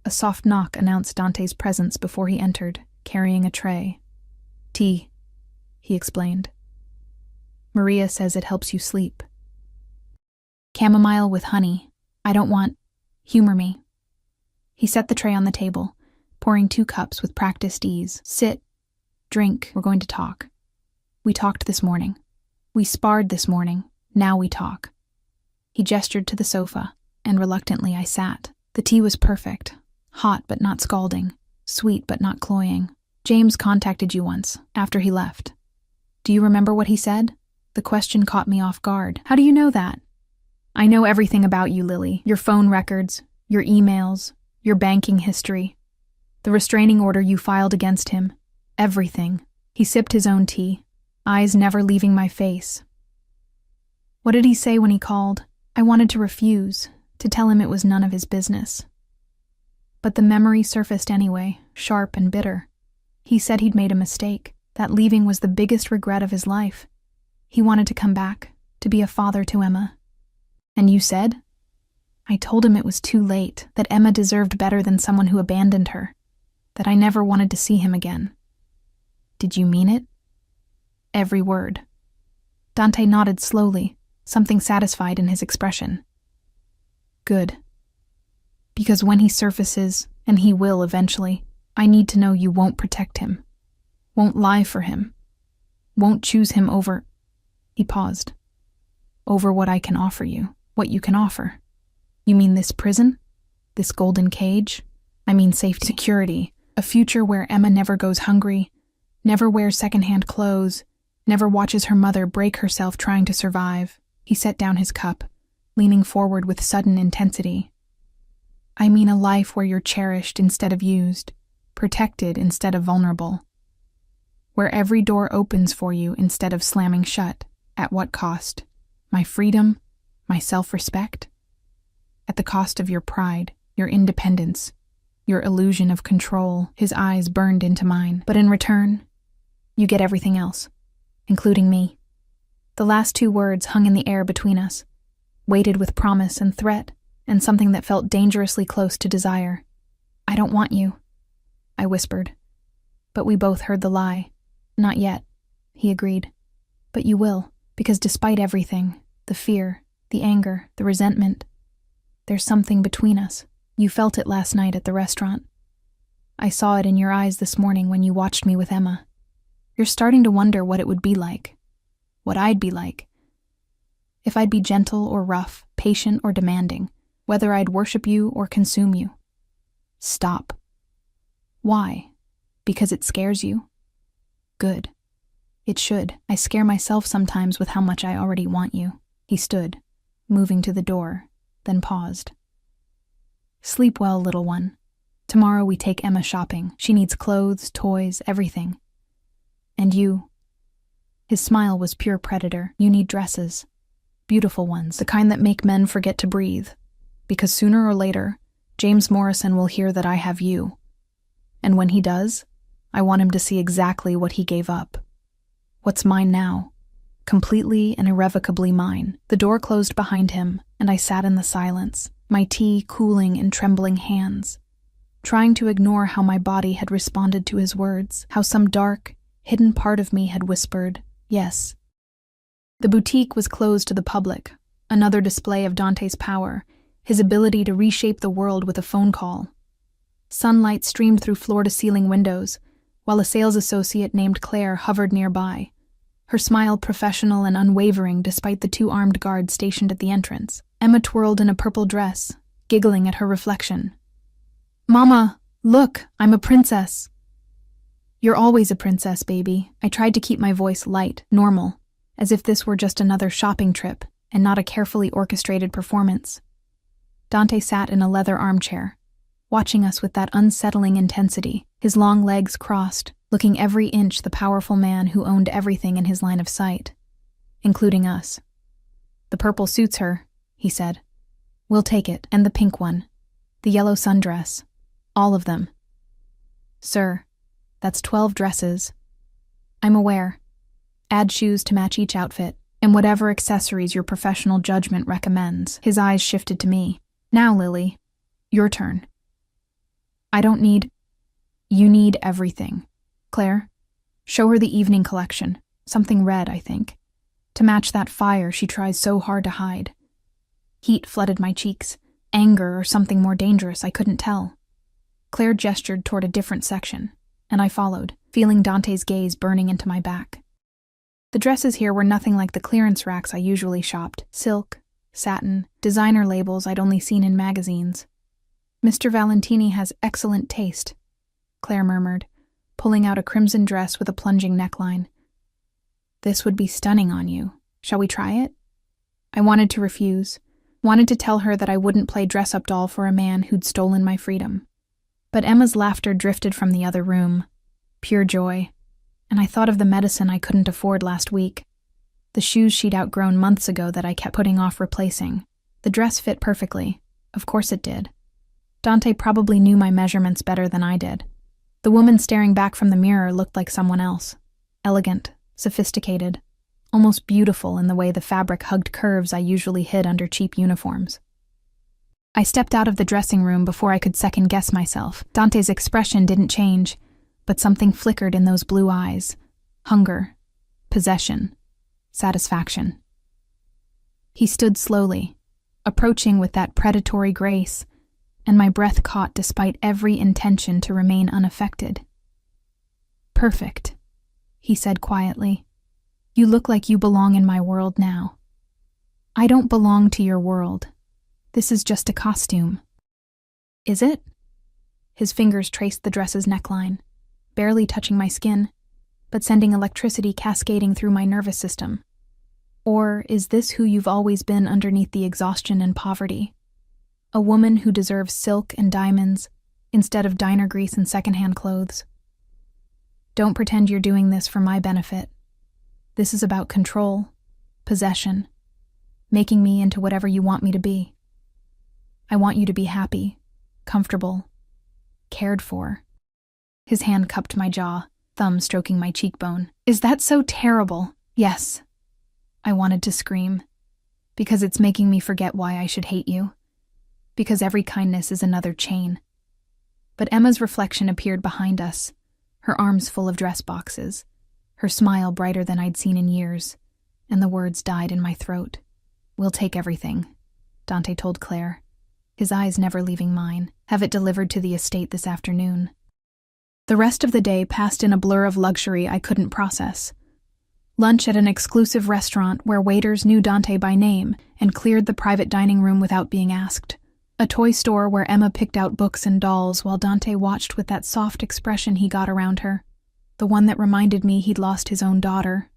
A soft knock announced Dante's presence before he entered, carrying a tray. "Tea," he explained. "Maria says it helps you sleep." "Chamomile with honey. I don't want... Humor me." He set the tray on the table, pouring 2 cups with practiced ease. "Sit. Drink. We're going to talk. We talked this morning. We sparred this morning. Now we talk." He gestured to the sofa, and reluctantly I sat. The tea was perfect. Hot but not scalding. Sweet but not cloying. "James contacted you once, after he left. Do you remember what he said?" The question caught me off guard. "How do you know that?" "I know everything about you, Lily. Your phone records, your emails, your banking history, the restraining order you filed against him. Everything." He sipped his own tea, eyes never leaving my face. "What did he say when he called?" I wanted to refuse, to tell him it was none of his business. But the memory surfaced anyway, sharp and bitter. He said he'd made a mistake, that leaving was the biggest regret of his life. He wanted to come back, to be a father to Emma. "And you said?" I told him it was too late, that Emma deserved better than someone who abandoned her, that I never wanted to see him again. "Did you mean it?" "Every word." Dante nodded slowly, something satisfied in his expression. "Good. Because when he surfaces, and he will eventually, I need to know you won't protect him, won't lie for him, won't choose him over..." He paused. "Over what I can offer you, what you can offer." "You mean this prison? This golden cage?" "I mean safety, security, a future where Emma never goes hungry, never wears secondhand clothes, never watches her mother break herself trying to survive." He set down his cup, leaning forward with sudden intensity. "I mean a life where you're cherished instead of used, protected instead of vulnerable, where every door opens for you instead of slamming shut. At what cost? My freedom? My self-respect? At the cost of your pride, your independence, your illusion of control." His eyes burned into mine. "But in return, you get everything else, including me." The last 2 words hung in the air between us, weighted with promise and threat, and something that felt dangerously close to desire. "I don't want you," I whispered. But we both heard the lie. "Not yet," he agreed. "But you will, because despite everything, the fear, the anger, the resentment, there's something between us. You felt it last night at the restaurant. I saw it in your eyes this morning when you watched me with Emma. You're starting to wonder what it would be like, what I'd be like. If I'd be gentle or rough, patient or demanding, whether I'd worship you or consume you. Stop. Why? Because it scares you? Good. It should. I scare myself sometimes with how much I already want you." He stood, moving to the door, then paused. "Sleep well, little one. Tomorrow we take Emma shopping. She needs clothes, toys, everything. And you..." His smile was pure predator. "You need dresses. Beautiful ones, the kind that make men forget to breathe. Because sooner or later, James Morrison will hear that I have you. And when he does, I want him to see exactly what he gave up. What's mine now. Completely and irrevocably mine." The door closed behind him, and I sat in the silence, my tea cooling in trembling hands, trying to ignore how my body had responded to his words, how some dark, hidden part of me had whispered, yes. The boutique was closed to the public, another display of Dante's power, his ability to reshape the world with a phone call. Sunlight streamed through floor-to-ceiling windows, while a sales associate named Claire hovered nearby, her smile professional and unwavering despite the 2 armed guards stationed at the entrance. Emma twirled in a purple dress, giggling at her reflection. "Mama, look, I'm a princess." "You're always a princess, baby." I tried to keep my voice light, normal, as if this were just another shopping trip, and not a carefully orchestrated performance. Dante sat in a leather armchair, watching us with that unsettling intensity, his long legs crossed, looking every inch the powerful man who owned everything in his line of sight, including us. "The purple suits her," he said. "We'll take it, and the pink one. The yellow sundress. All of them." "Sir, that's 12 dresses." "I'm aware. Add shoes to match each outfit, and whatever accessories your professional judgment recommends." His eyes shifted to me. "Now, Lily, your turn." "I don't need—" "You need everything. Claire, show her the evening collection. Something red, I think. To match that fire she tries so hard to hide." Heat flooded my cheeks. Anger or something more dangerous, I couldn't tell. Claire gestured toward a different section, and I followed, feeling Dante's gaze burning into my back. The dresses here were nothing like the clearance racks I usually shopped. Silk, satin, designer labels I'd only seen in magazines. "Mr. Valentini has excellent taste," Claire murmured, pulling out a crimson dress with a plunging neckline. "This would be stunning on you. Shall we try it?" I wanted to refuse, wanted to tell her that I wouldn't play dress-up doll for a man who'd stolen my freedom. But Emma's laughter drifted from the other room. Pure joy. And I thought of the medicine I couldn't afford last week. The shoes she'd outgrown months ago that I kept putting off replacing. The dress fit perfectly. Of course it did. Dante probably knew my measurements better than I did. The woman staring back from the mirror looked like someone else. Elegant, sophisticated, almost beautiful in the way the fabric hugged curves I usually hid under cheap uniforms. I stepped out of the dressing room before I could second-guess myself. Dante's expression didn't change, but something flickered in those blue eyes. Hunger, possession, satisfaction. He stood slowly, approaching with that predatory grace, and my breath caught despite every intention to remain unaffected. "Perfect," he said quietly. "You look like you belong in my world now." "I don't belong to your world. This is just a costume." "Is it?" His fingers traced the dress's neckline, barely touching my skin, but sending electricity cascading through my nervous system. "Or is this who you've always been underneath the exhaustion and poverty? A woman who deserves silk and diamonds instead of diner grease and secondhand clothes? Don't pretend you're doing this for my benefit. This is about control, possession, making me into whatever you want me to be. I want you to be happy, comfortable, cared for." His hand cupped my jaw, thumb stroking my cheekbone. "Is that so terrible?" "Yes." I wanted to scream. "Because it's making me forget why I should hate you. Because every kindness is another chain." But Emma's reflection appeared behind us, her arms full of dress boxes, her smile brighter than I'd seen in years, and the words died in my throat. "We'll take everything," Dante told Claire, his eyes never leaving mine. "Have it delivered to the estate this afternoon." The rest of the day passed in a blur of luxury I couldn't process. Lunch at an exclusive restaurant where waiters knew Dante by name and cleared the private dining room without being asked. A toy store where Emma picked out books and dolls while Dante watched with that soft expression he got around her, the one that reminded me he'd lost his own daughter,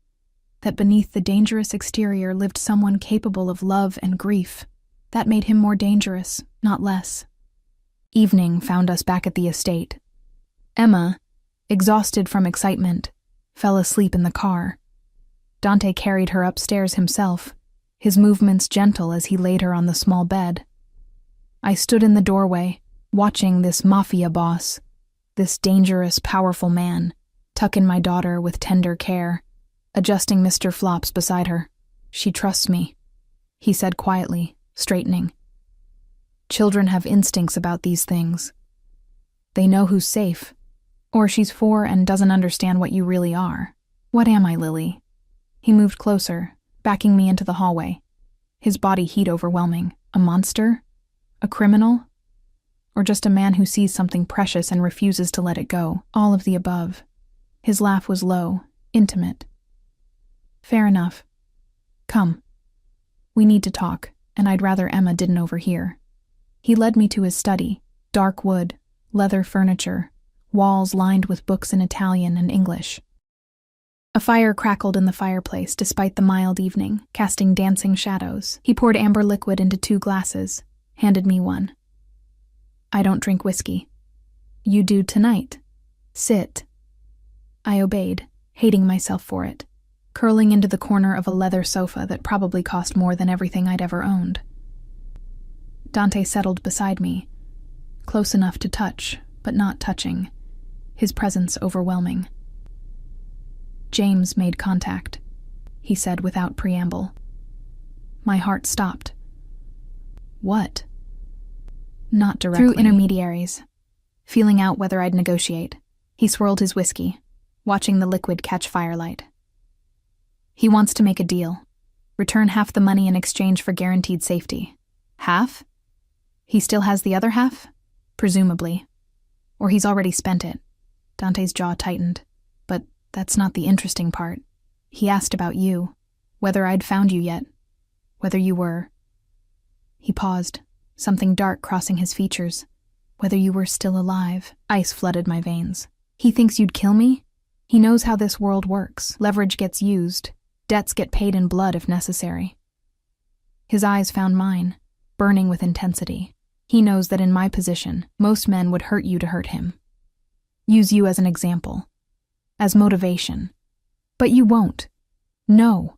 that beneath the dangerous exterior lived someone capable of love and grief. That made him more dangerous, not less. Evening found us back at the estate. Emma, exhausted from excitement, fell asleep in the car. Dante carried her upstairs himself, his movements gentle as he laid her on the small bed. I stood in the doorway, watching this Mafia boss, this dangerous, powerful man, tuck in my daughter with tender care, adjusting Mr. Flops beside her. "She trusts me," he said quietly, straightening. "Children have instincts about these things. They know who's safe, or she's 4 and doesn't understand what you really are." "What am I, Lily?" He moved closer, backing me into the hallway, his body heat overwhelming. "A monster? A criminal? Or just a man who sees something precious and refuses to let it go?" "All of the above." His laugh was low, intimate. "Fair enough. Come. We need to talk, and I'd rather Emma didn't overhear." He led me to his study, dark wood, leather furniture, walls lined with books in Italian and English. A fire crackled in the fireplace despite the mild evening, casting dancing shadows. He poured amber liquid into 2 glasses, handed me one. I don't drink whiskey. You do tonight. Sit. I obeyed, hating myself for it, curling into the corner of a leather sofa that probably cost more than everything I'd ever owned. Dante settled beside me, close enough to touch, but not touching, his presence overwhelming. James made contact, he said without preamble. My heart stopped. What? Not directly. Through intermediaries, feeling out whether I'd negotiate. He swirled his whiskey, watching the liquid catch firelight. He wants to make a deal. Return half the money in exchange for guaranteed safety. Half? He still has the other half? Presumably. Or he's already spent it. Dante's jaw tightened. But that's not the interesting part. He asked about you, whether I'd found you yet, whether you were... He paused, something dark crossing his features. Whether you were still alive. Ice flooded my veins. He thinks you'd kill me? He knows how this world works. Leverage gets used. Debts get paid in blood if necessary. His eyes found mine, burning with intensity. He knows that in my position, most men would hurt you to hurt him. Use you as an example. As motivation. But you won't. No,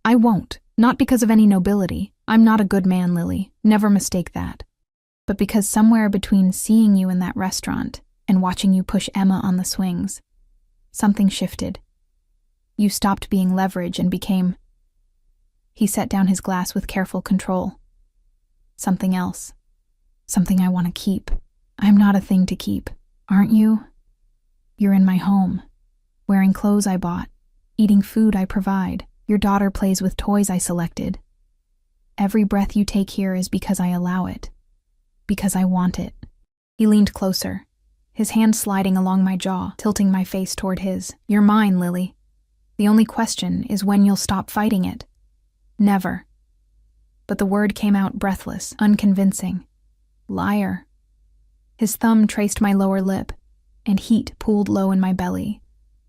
I won't. Not because of any nobility. I'm not a good man, Lily. Never mistake that. But because somewhere between seeing you in that restaurant and watching you push Emma on the swings, something shifted. You stopped being leverage and became... He set down his glass with careful control. Something else. Something I want to keep. I'm not a thing to keep, aren't you? You're in my home, wearing clothes I bought, eating food I provide. Your daughter plays with toys I selected. Every breath you take here is because I allow it. Because I want it. He leaned closer, his hand sliding along my jaw, tilting my face toward his. You're mine, Lily. The only question is when you'll stop fighting it. Never. But the word came out breathless, unconvincing. Liar. His thumb traced my lower lip, and heat pooled low in my belly,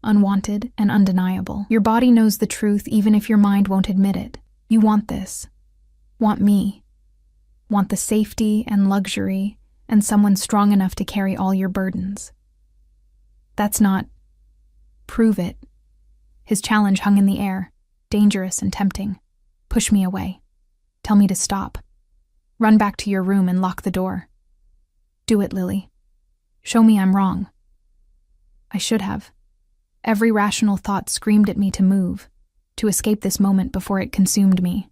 unwanted and undeniable. Your body knows the truth even if your mind won't admit it. You want this. Want me. Want the safety and luxury and someone strong enough to carry all your burdens. That's not... Prove it. His challenge hung in the air, dangerous and tempting. Push me away. Tell me to stop. Run back to your room and lock the door. Do it, Lily. Show me I'm wrong. I should have. Every rational thought screamed at me to move, to escape this moment before it consumed me.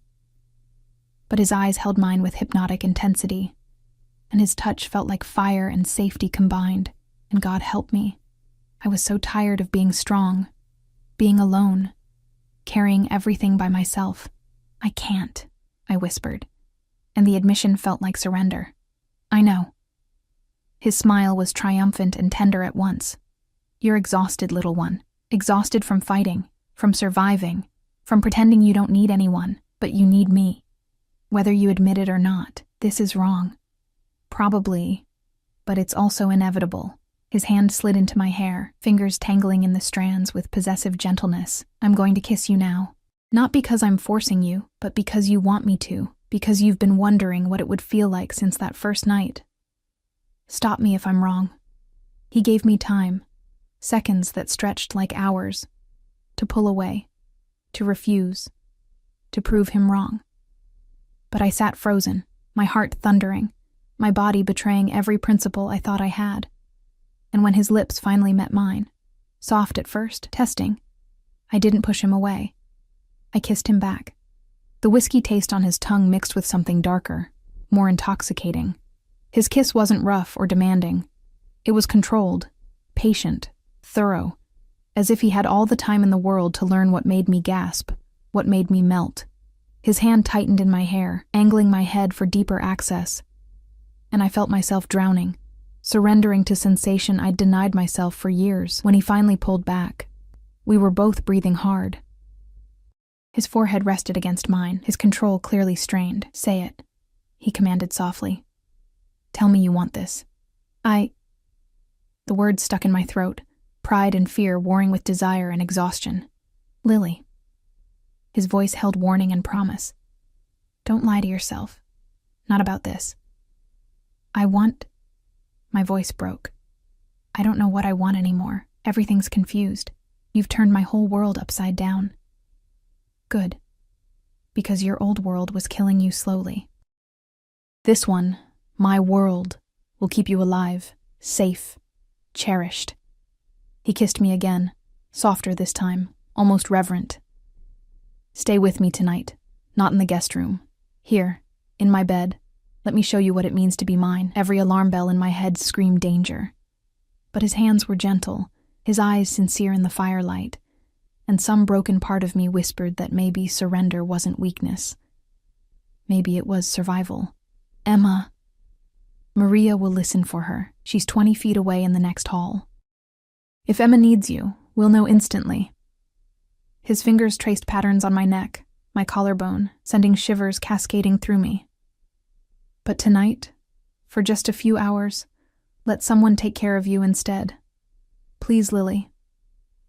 But his eyes held mine with hypnotic intensity, and his touch felt like fire and safety combined, and God help me. I was so tired of being strong, being alone, carrying everything by myself. I can't, I whispered, and the admission felt like surrender. I know. His smile was triumphant and tender at once. You're exhausted, little one. Exhausted from fighting, from surviving, from pretending you don't need anyone, but you need me. Whether you admit it or not, this is wrong. Probably, but it's also inevitable. His hand slid into my hair, fingers tangling in the strands with possessive gentleness. I'm going to kiss you now. Not because I'm forcing you, but because you want me to, because you've been wondering what it would feel like since that first night. Stop me if I'm wrong. He gave me time, seconds that stretched like hours, to pull away, to refuse, to prove him wrong. But I sat frozen, my heart thundering, my body betraying every principle I thought I had. And when his lips finally met mine, soft at first, testing, I didn't push him away. I kissed him back. The whiskey taste on his tongue mixed with something darker, more intoxicating. His kiss wasn't rough or demanding. It was controlled, patient, thorough, as if he had all the time in the world to learn what made me gasp, what made me melt. His hand tightened in my hair, angling my head for deeper access, and I felt myself drowning, surrendering to sensation I'd denied myself for years. When he finally pulled back, we were both breathing hard. His forehead rested against mine, his control clearly strained. Say it, he commanded softly. Tell me you want this. The words stuck in my throat, pride and fear warring with desire and exhaustion. Lily. His voice held warning and promise. Don't lie to yourself. Not about this. My voice broke. I don't know what I want anymore. Everything's confused. You've turned my whole world upside down. Good. Because your old world was killing you slowly. This one, my world, will keep you alive, safe, cherished. He kissed me again, softer this time, almost reverent. Stay with me tonight, not in the guest room. Here, in my bed. Let me show you what it means to be mine. Every alarm bell in my head screamed danger. But his hands were gentle, his eyes sincere in the firelight, and some broken part of me whispered that maybe surrender wasn't weakness. Maybe it was survival. Emma. Maria will listen for her. She's 20 feet away in the next hall. If Emma needs you, we'll know instantly. His fingers traced patterns on my neck, my collarbone, sending shivers cascading through me. But tonight, for just a few hours, let someone take care of you instead. Please, Lily.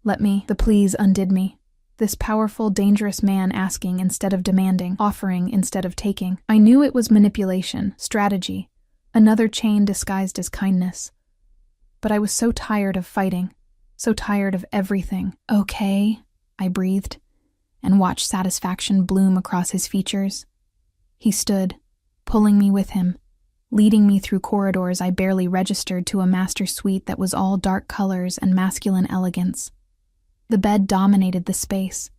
Let me. The please undid me. This powerful, dangerous man asking instead of demanding, offering instead of taking. I knew it was manipulation, strategy, another chain disguised as kindness. But I was so tired of fighting, so tired of everything. Okay, I breathed, and watched satisfaction bloom across his features. He stood, pulling me with him, leading me through corridors I barely registered to a master suite that was all dark colors and masculine elegance. The bed dominated the space,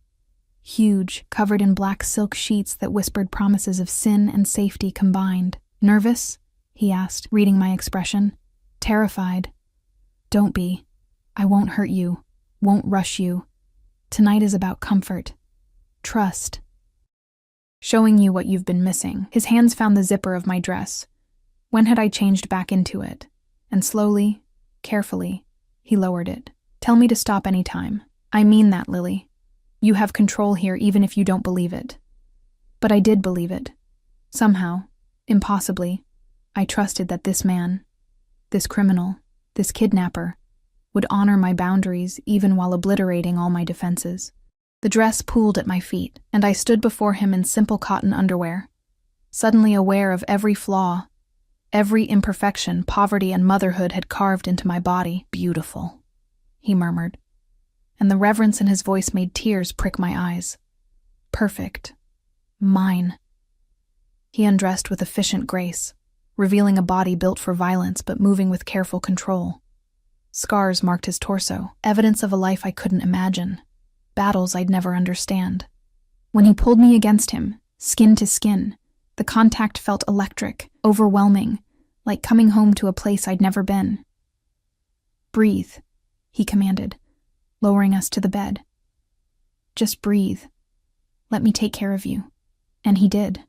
huge, covered in black silk sheets that whispered promises of sin and safety combined. Nervous? He asked, reading my expression. Terrified. Don't be. I won't hurt you, won't rush you. Tonight is about comfort, trust. Showing you what you've been missing. His hands found the zipper of my dress. When had I changed back into it? And slowly, carefully, he lowered it. Tell me to stop any time. I mean that, Lily. You have control here even if you don't believe it. But I did believe it. Somehow, impossibly, I trusted that this man, this criminal, this kidnapper, would honor my boundaries even while obliterating all my defenses. The dress pooled at my feet, and I stood before him in simple cotton underwear, suddenly aware of every flaw, every imperfection poverty and motherhood had carved into my body. Beautiful, he murmured, and the reverence in his voice made tears prick my eyes. Perfect. Mine. He undressed with efficient grace, revealing a body built for violence but moving with careful control. Scars marked his torso, evidence of a life I couldn't imagine. Battles I'd never understand. When he pulled me against him, skin to skin, the contact felt electric, overwhelming, like coming home to a place I'd never been. Breathe, he commanded, lowering us to the bed. Just breathe. Let me take care of you. And he did.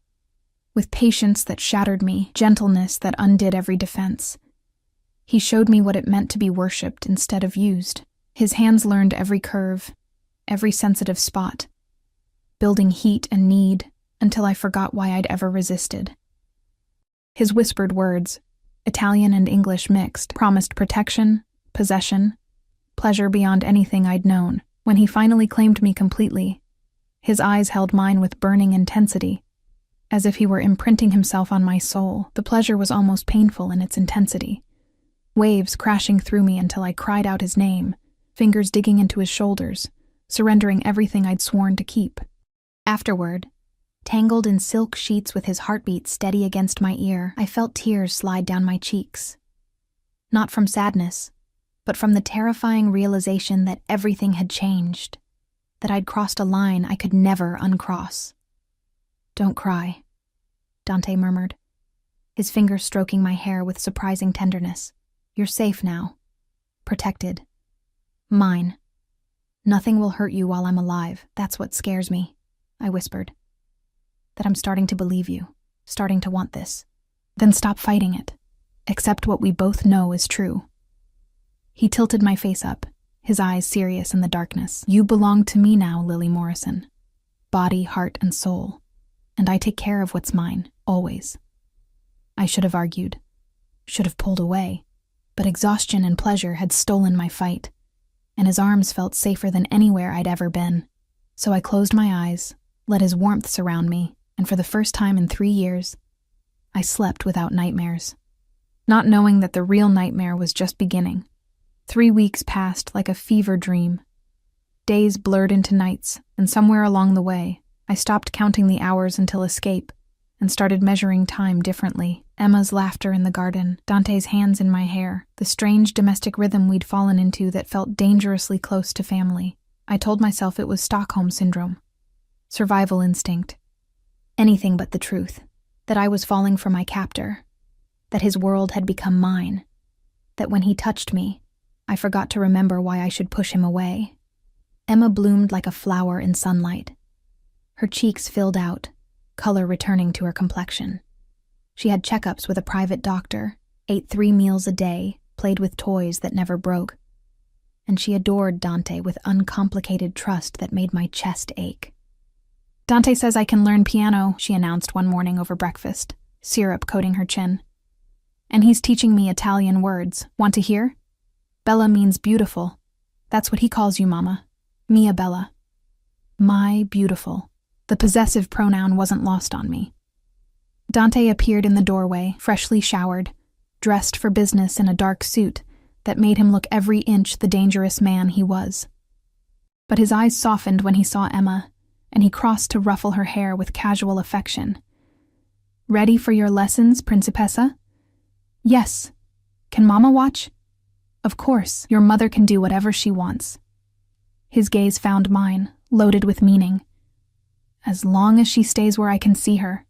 With patience that shattered me, gentleness that undid every defense. He showed me what it meant to be worshipped instead of used. His hands learned every curve, every sensitive spot, building heat and need until I forgot why I'd ever resisted. His whispered words, Italian and English mixed, promised protection, possession, pleasure beyond anything I'd known. When he finally claimed me completely, his eyes held mine with burning intensity, as if he were imprinting himself on my soul. The pleasure was almost painful in its intensity. Waves crashing through me until I cried out his name, fingers digging into his shoulders, surrendering everything I'd sworn to keep. Afterward, tangled in silk sheets with his heartbeat steady against my ear, I felt tears slide down my cheeks. Not from sadness, but from the terrifying realization that everything had changed, that I'd crossed a line I could never uncross. Don't cry, Dante murmured, his fingers stroking my hair with surprising tenderness. You're safe now. Protected. Mine. Nothing will hurt you while I'm alive. That's what scares me, I whispered. That I'm starting to believe you, starting to want this. Then stop fighting it. Accept what we both know is true. He tilted my face up, his eyes serious in the darkness. You belong to me now, Lily Morrison. Body, heart, and soul. And I take care of what's mine, always. I should have argued. Should have pulled away. But exhaustion and pleasure had stolen my fight, and his arms felt safer than anywhere I'd ever been. So I closed my eyes, let his warmth surround me, and for the first time in 3 years, I slept without nightmares. Not knowing that the real nightmare was just beginning. 3 weeks passed like a fever dream. Days blurred into nights, and somewhere along the way, I stopped counting the hours until escape and started measuring time differently. Emma's laughter in the garden, Dante's hands in my hair, the strange domestic rhythm we'd fallen into that felt dangerously close to family. I told myself it was Stockholm Syndrome. Survival instinct. Anything but the truth. That I was falling for my captor. That his world had become mine. That when he touched me, I forgot to remember why I should push him away. Emma bloomed like a flower in sunlight. Her cheeks filled out, color returning to her complexion. She had checkups with a private doctor, ate 3 meals a day, played with toys that never broke. And she adored Dante with uncomplicated trust that made my chest ache. "Dante says I can learn piano," she announced one morning over breakfast, syrup coating her chin. "And he's teaching me Italian words. Want to hear? Bella means beautiful. That's what he calls you, Mama. Mia Bella." My beautiful. The possessive pronoun wasn't lost on me. Dante appeared in the doorway, freshly showered, dressed for business in a dark suit that made him look every inch the dangerous man he was. But his eyes softened when he saw Emma, and he crossed to ruffle her hair with casual affection. "Ready for your lessons, Principessa?" "Yes. Can Mama watch?" "Of course, your mother can do whatever she wants." His gaze found mine, loaded with meaning. "As long as she stays where I can see her."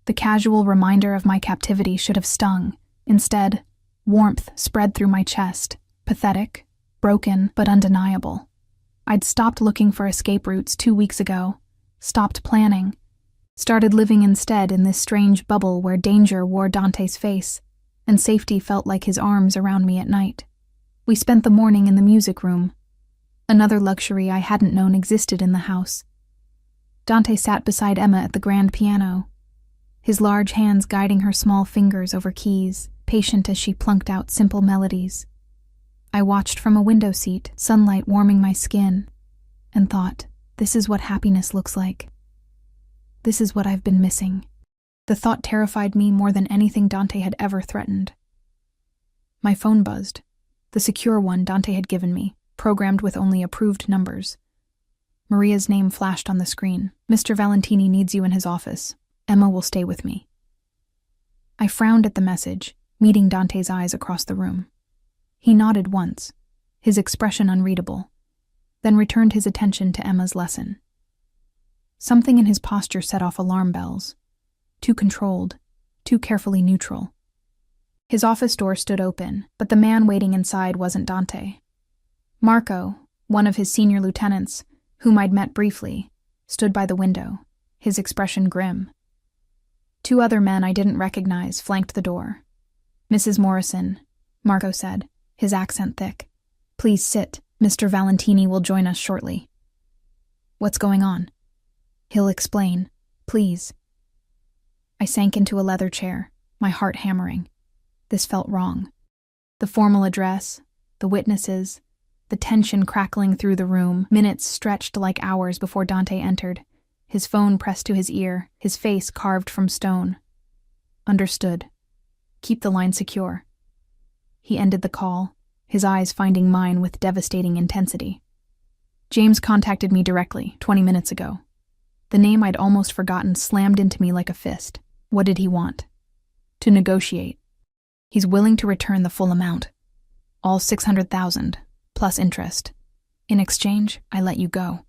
The casual reminder of my captivity should have stung. Instead, warmth spread through my chest, pathetic, broken, but undeniable. I'd stopped looking for escape routes 2 weeks ago, stopped planning, started living instead in this strange bubble where danger wore Dante's face, and safety felt like his arms around me at night. We spent the morning in the music room, another luxury I hadn't known existed in the house. Dante sat beside Emma at the grand piano, his large hands guiding her small fingers over keys, patient as she plunked out simple melodies. I watched from a window seat, sunlight warming my skin, and thought, this is what happiness looks like. This is what I've been missing. The thought terrified me more than anything Dante had ever threatened. My phone buzzed, the secure one Dante had given me, programmed with only approved numbers. Maria's name flashed on the screen. "Mr. Valentini needs you in his office. Emma will stay with me." I frowned at the message, meeting Dante's eyes across the room. He nodded once, his expression unreadable, then returned his attention to Emma's lesson. Something in his posture set off alarm bells. Too controlled, too carefully neutral. His office door stood open, but the man waiting inside wasn't Dante. Marco, one of his senior lieutenants, whom I'd met briefly, stood by the window, his expression grim. 2 other men I didn't recognize flanked the door. "Mrs. Morrison," Marco said, his accent thick. "Please sit. Mr. Valentini will join us shortly." "What's going on?" "He'll explain. Please." I sank into a leather chair, my heart hammering. This felt wrong. The formal address, the witnesses, the tension crackling through the room, minutes stretched like hours before Dante entered, his phone pressed to his ear, his face carved from stone. Understood. Keep the line secure. He ended the call, his eyes finding mine with devastating intensity. "James contacted me directly, 20 minutes ago." The name I'd almost forgotten slammed into me like a fist. What did he want? "To negotiate. He's willing to return the full amount. All 600,000, plus interest. In exchange, I let you go."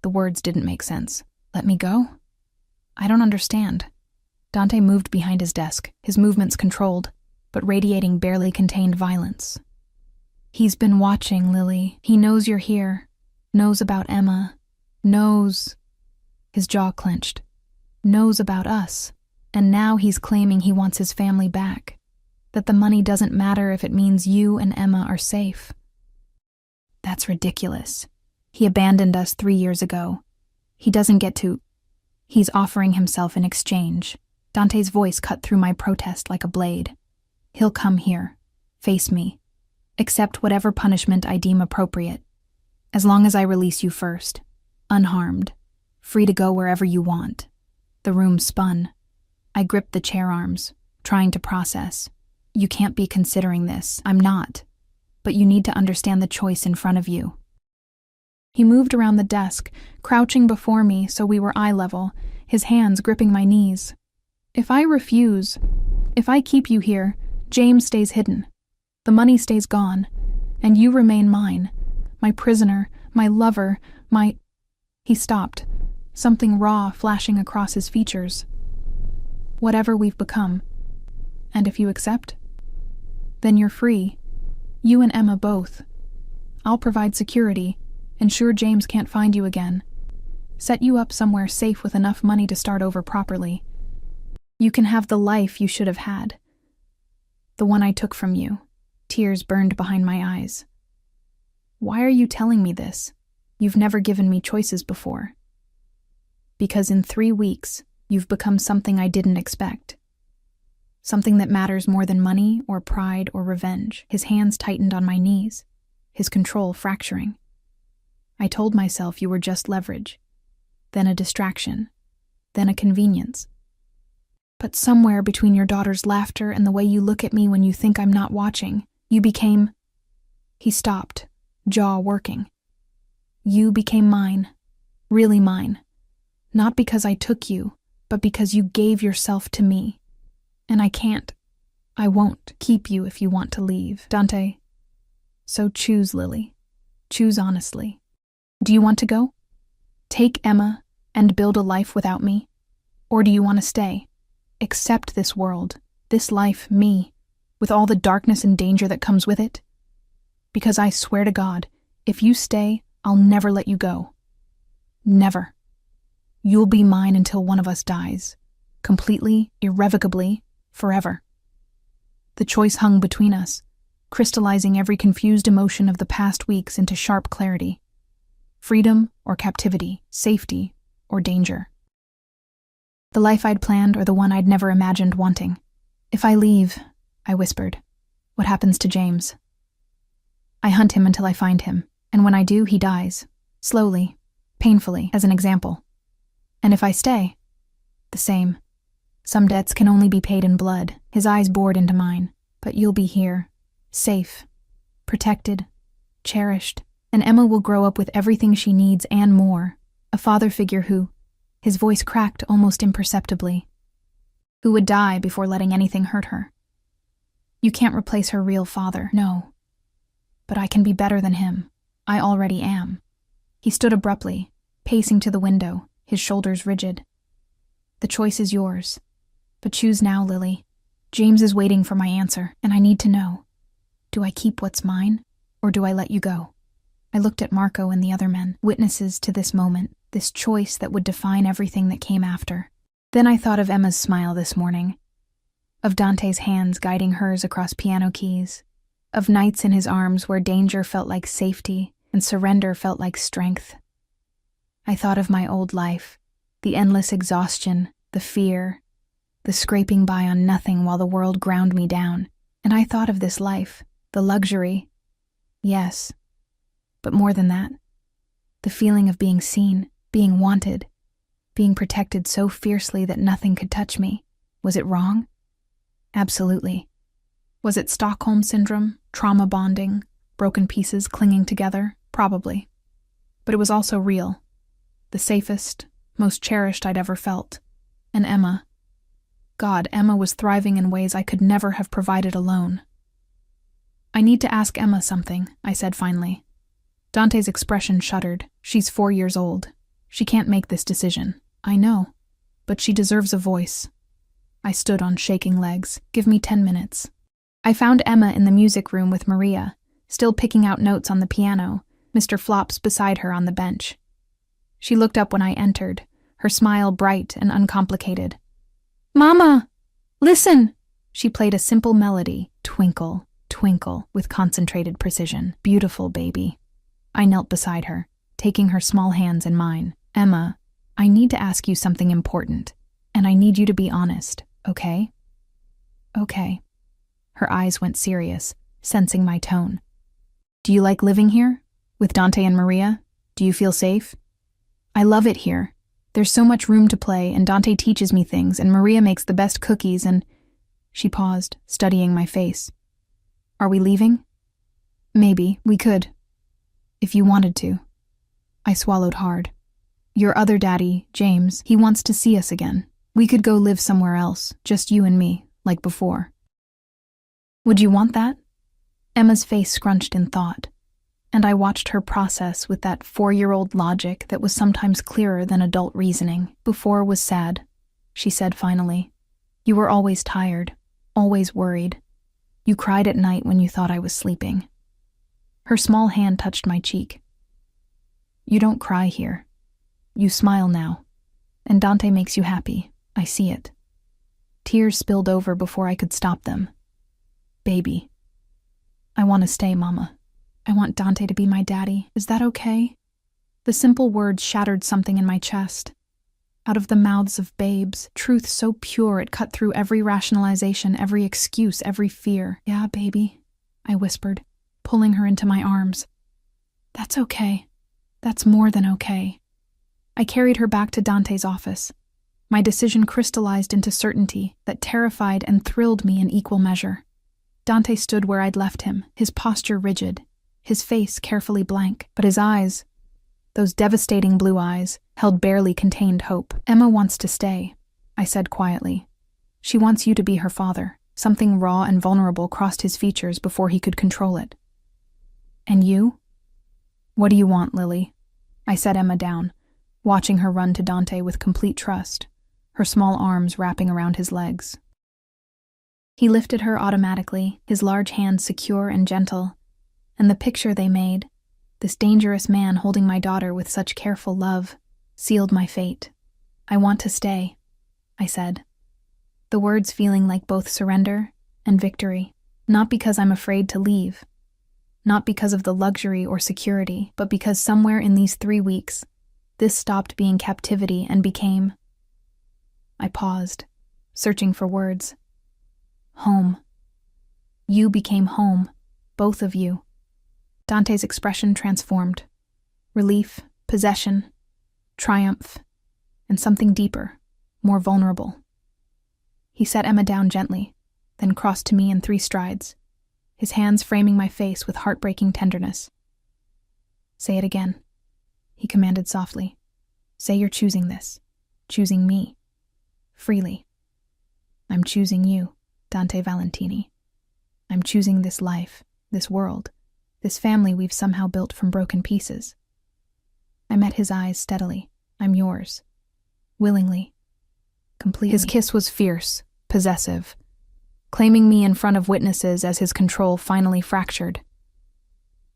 The words didn't make sense. Let me go? I don't understand. Dante moved behind his desk, his movements controlled, but radiating barely contained violence. "He's been watching, Lily. He knows you're here. Knows about Emma. Knows..." His jaw clenched. "Knows about us. And now he's claiming he wants his family back. That the money doesn't matter if it means you and Emma are safe." That's ridiculous. He abandoned us 3 years ago. He doesn't get to... He's offering himself in exchange. Dante's voice cut through my protest like a blade. "He'll come here. Face me. Accept whatever punishment I deem appropriate. As long as I release you first. unharmed, free to go wherever you want. The room spun. I gripped the chair arms, trying to process. You can't be considering this. I'm not. But you need to understand the choice in front of you. He moved around the desk, crouching before me so we were eye level, his hands gripping my knees. If I refuse, if I keep you here, James stays hidden. The money stays gone, and you remain mine. My prisoner, my lover, my... He stopped, something raw flashing across his features. Whatever we've become. And if you accept, then you're free. You and Emma both. I'll provide security, ensure James can't find you again. Set you up somewhere safe with enough money to start over properly. You can have the life you should have had. The one I took from you. Tears burned behind my eyes. Why are you telling me this? You've never given me choices before. Because in 3 weeks, you've become something I didn't expect. Something that matters more than money or pride or revenge. His hands tightened on my knees, his control fracturing. I told myself you were just leverage, then a distraction, then a convenience. But somewhere between your daughter's laughter and the way you look at me when you think I'm not watching, you became... He stopped, jaw working. You became mine, really mine. Not because I took you, but because you gave yourself to me. And I won't keep you if you want to leave, Dante. So choose, Lily. Choose honestly. Do you want to go? Take Emma and build a life without me? Or do you want to stay? Accept this world, this life, me, with all the darkness and danger that comes with it? Because I swear to God, if you stay, I'll never let you go. Never. You'll be mine until one of us dies. Completely, irrevocably, forever. The choice hung between us, crystallizing every confused emotion of the past weeks into sharp clarity. Freedom or captivity, safety or danger. The life I'd planned or the one I'd never imagined wanting. If I leave, I whispered, what happens to James? I hunt him until I find him, and when I do, he dies. Slowly, painfully, as an example. And if I stay, the same. Some debts can only be paid in blood. His eyes bored into mine. But you'll be here, safe, protected, cherished, and Emma will grow up with everything she needs and more. A father figure who, his voice cracked almost imperceptibly, who would die before letting anything hurt her. You can't replace her real father, no. But I can be better than him. I already am. He stood abruptly, pacing to the window, his shoulders rigid. The choice is yours. But choose now, Lily. James is waiting for my answer, and I need to know. Do I keep what's mine, or do I let you go? I looked at Marco and the other men, witnesses to this moment, this choice that would define everything that came after. Then I thought of Emma's smile this morning, of Dante's hands guiding hers across piano keys, of nights in his arms where danger felt like safety and surrender felt like strength. I thought of my old life, the endless exhaustion, the fear, the scraping by on nothing while the world ground me down. And I thought of this life, the luxury, yes, but more than that, the feeling of being seen, being wanted, being protected so fiercely that nothing could touch me. Was it wrong? Absolutely. Was it Stockholm Syndrome, trauma bonding, broken pieces clinging together? Probably. But it was also real. The safest, most cherished I'd ever felt. And Emma. God, Emma was thriving in ways I could never have provided alone. I need to ask Emma something, I said finally. Dante's expression shuddered. She's 4 years old. She can't make this decision. I know. But she deserves a voice. I stood on shaking legs. Give me 10 minutes. I found Emma in the music room with Maria, still picking out notes on the piano, Mr. Flops beside her on the bench. She looked up when I entered, her smile bright and uncomplicated. Mama! Listen! She played a simple melody, twinkle, twinkle, with concentrated precision. Beautiful baby. I knelt beside her, taking her small hands in mine. Emma, I need to ask you something important, and I need you to be honest, okay? Okay. Her eyes went serious, sensing my tone. Do you like living here? With Dante and Maria? Do you feel safe? I love it here. There's so much room to play, and Dante teaches me things, and Maria makes the best cookies, and—" She paused, studying my face. "Are we leaving?" "Maybe. We could. If you wanted to." I swallowed hard. "Your other daddy, James, he wants to see us again. We could go live somewhere else, just you and me, like before." "Would you want that?" Emma's face scrunched in thought, and I watched her process with that 4-year-old logic that was sometimes clearer than adult reasoning. "Before was sad," she said finally. "You were always tired, always worried. You cried at night when you thought I was sleeping." Her small hand touched my cheek. "You don't cry here. You smile now, and Dante makes you happy. I see it." Tears spilled over before I could stop them. "Baby. I want to stay, Mama. I want Dante to be my daddy. Is that okay?" The simple words shattered something in my chest. Out of the mouths of babes, truth so pure it cut through every rationalization, every excuse, every fear. "Yeah, baby," I whispered, pulling her into my arms. "That's okay. That's more than okay." I carried her back to Dante's office. My decision crystallized into certainty that terrified and thrilled me in equal measure. Dante stood where I'd left him, his posture rigid, his face carefully blank, but his eyes, those devastating blue eyes, held barely contained hope. "Emma wants to stay," I said quietly. "She wants you to be her father." Something raw and vulnerable crossed his features before he could control it. "And you?" "What do you want, Lily?" I set Emma down, watching her run to Dante with complete trust, her small arms wrapping around his legs. He lifted her automatically, his large hands secure and gentle, and the picture they made, this dangerous man holding my daughter with such careful love, sealed my fate. "I want to stay," I said, the words feeling like both surrender and victory, not because I'm afraid to leave, not because of the luxury or security, but because somewhere in these 3 weeks, this stopped being captivity and became— I paused, searching for words. "Home. You became home, both of you." Dante's expression transformed. Relief, possession, triumph, and something deeper, more vulnerable. He set Emma down gently, then crossed to me in 3 strides, his hands framing my face with heartbreaking tenderness. "Say it again," he commanded softly. "Say you're choosing this, choosing me, freely." "I'm choosing you, Dante Valentini. I'm choosing this life, this world, this family we've somehow built from broken pieces." I met his eyes steadily. "I'm yours. Willingly. Completely." His kiss was fierce, possessive, claiming me in front of witnesses as his control finally fractured.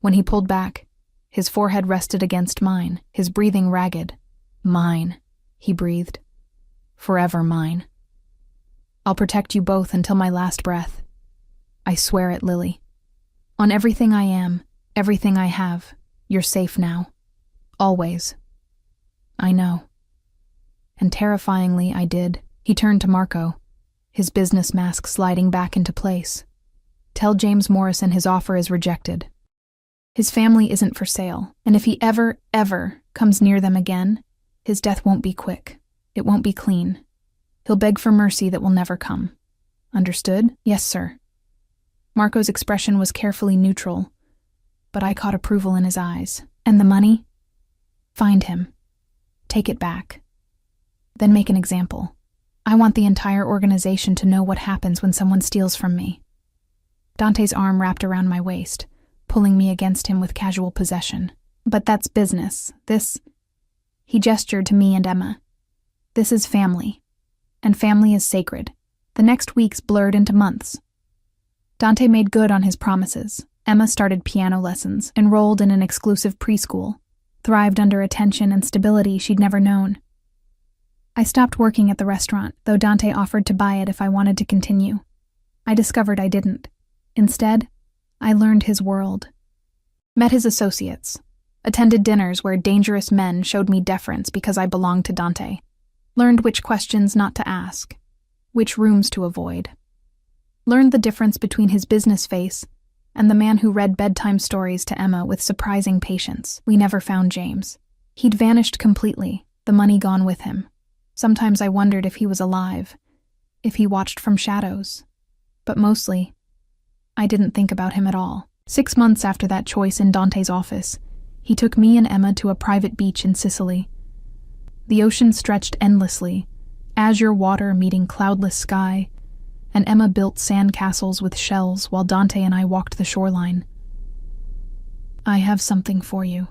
When he pulled back, his forehead rested against mine, his breathing ragged. "Mine," he breathed. "Forever mine. I'll protect you both until my last breath. I swear it, Lily. On everything I am, everything I have, you're safe now. Always." "I know." And terrifyingly, I did. He turned to Marco, his business mask sliding back into place. "Tell James Morrison his offer is rejected. His family isn't for sale, and if he ever comes near them again, his death won't be quick. It won't be clean. He'll beg for mercy that will never come. Understood?" "Yes, sir." Marco's expression was carefully neutral, but I caught approval in his eyes. "And the money?" "Find him. Take it back. Then make an example. I want the entire organization to know what happens when someone steals from me." Dante's arm wrapped around my waist, pulling me against him with casual possession. "But that's business. This—" He gestured to me and Emma. "This is family. And family is sacred." The next weeks blurred into months. Dante made good on his promises. Emma started piano lessons, enrolled in an exclusive preschool, thrived under attention and stability she'd never known. I stopped working at the restaurant, though Dante offered to buy it if I wanted to continue. I discovered I didn't. Instead, I learned his world. Met his associates. Attended dinners where dangerous men showed me deference because I belonged to Dante. Learned which questions not to ask, which rooms to avoid. Learned the difference between his business face and the man who read bedtime stories to Emma with surprising patience. We never found James. He'd vanished completely, the money gone with him. Sometimes I wondered if he was alive, if he watched from shadows. But mostly, I didn't think about him at all. 6 months after that choice in Dante's office, he took me and Emma to a private beach in Sicily. The ocean stretched endlessly, azure water meeting cloudless sky, and Emma built sand castles with shells while Dante and I walked the shoreline. "I have something for you,"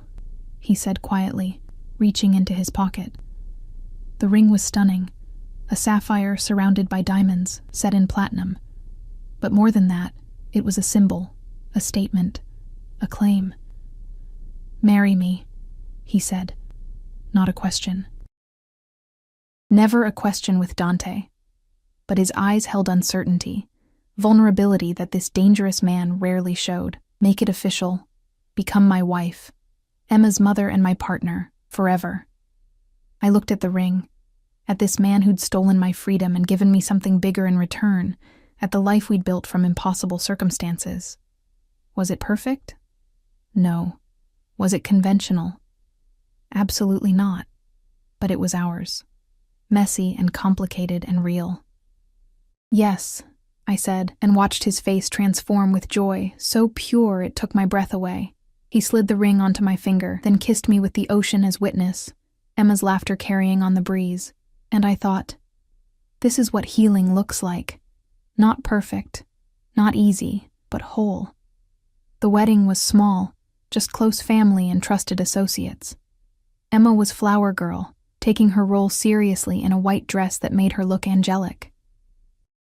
he said quietly, reaching into his pocket. The ring was stunning, a sapphire surrounded by diamonds, set in platinum. But more than that, it was a symbol, a statement, a claim. "Marry me," he said, not a question. Never a question with Dante, but his eyes held uncertainty, vulnerability that this dangerous man rarely showed. "Make it official. Become my wife, Emma's mother and my partner, forever." I looked at the ring, at this man who'd stolen my freedom and given me something bigger in return, at the life we'd built from impossible circumstances. Was it perfect? No. Was it conventional? Absolutely not. But it was ours. Messy and complicated and real. "Yes," I said, and watched his face transform with joy, so pure it took my breath away. He slid the ring onto my finger, then kissed me with the ocean as witness, Emma's laughter carrying on the breeze. And I thought, this is what healing looks like. Not perfect, not easy, but whole. The wedding was small, just close family and trusted associates. Emma was flower girl, taking her role seriously in a white dress that made her look angelic.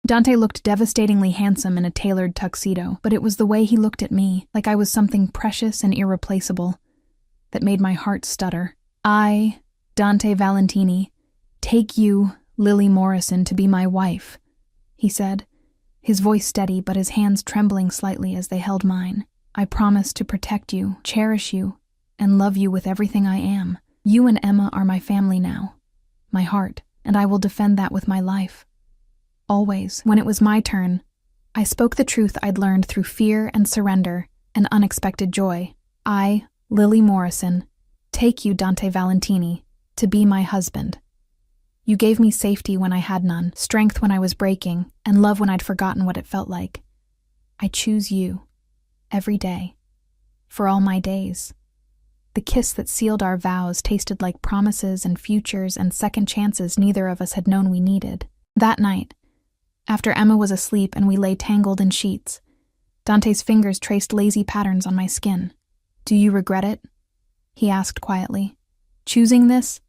Dante looked devastatingly handsome in a tailored tuxedo, but it was the way he looked at me, like I was something precious and irreplaceable, that made my heart stutter. "I, Dante Valentini, take you, Lily Morrison, to be my wife," he said, his voice steady but his hands trembling slightly as they held mine. "I promise to protect you, cherish you, and love you with everything I am. You and Emma are my family now, my heart, and I will defend that with my life." Always, when it was my turn, I spoke the truth I'd learned through fear and surrender and unexpected joy. "I, Lily Morrison, take you, Dante Valentini, to be my husband. You gave me safety when I had none, strength when I was breaking, and love when I'd forgotten what it felt like. I choose you, every day, for all my days." The kiss that sealed our vows tasted like promises and futures and second chances neither of us had known we needed. That night, after Emma was asleep and we lay tangled in sheets, Dante's fingers traced lazy patterns on my skin. "Do you regret it?" he asked quietly. "Choosing this?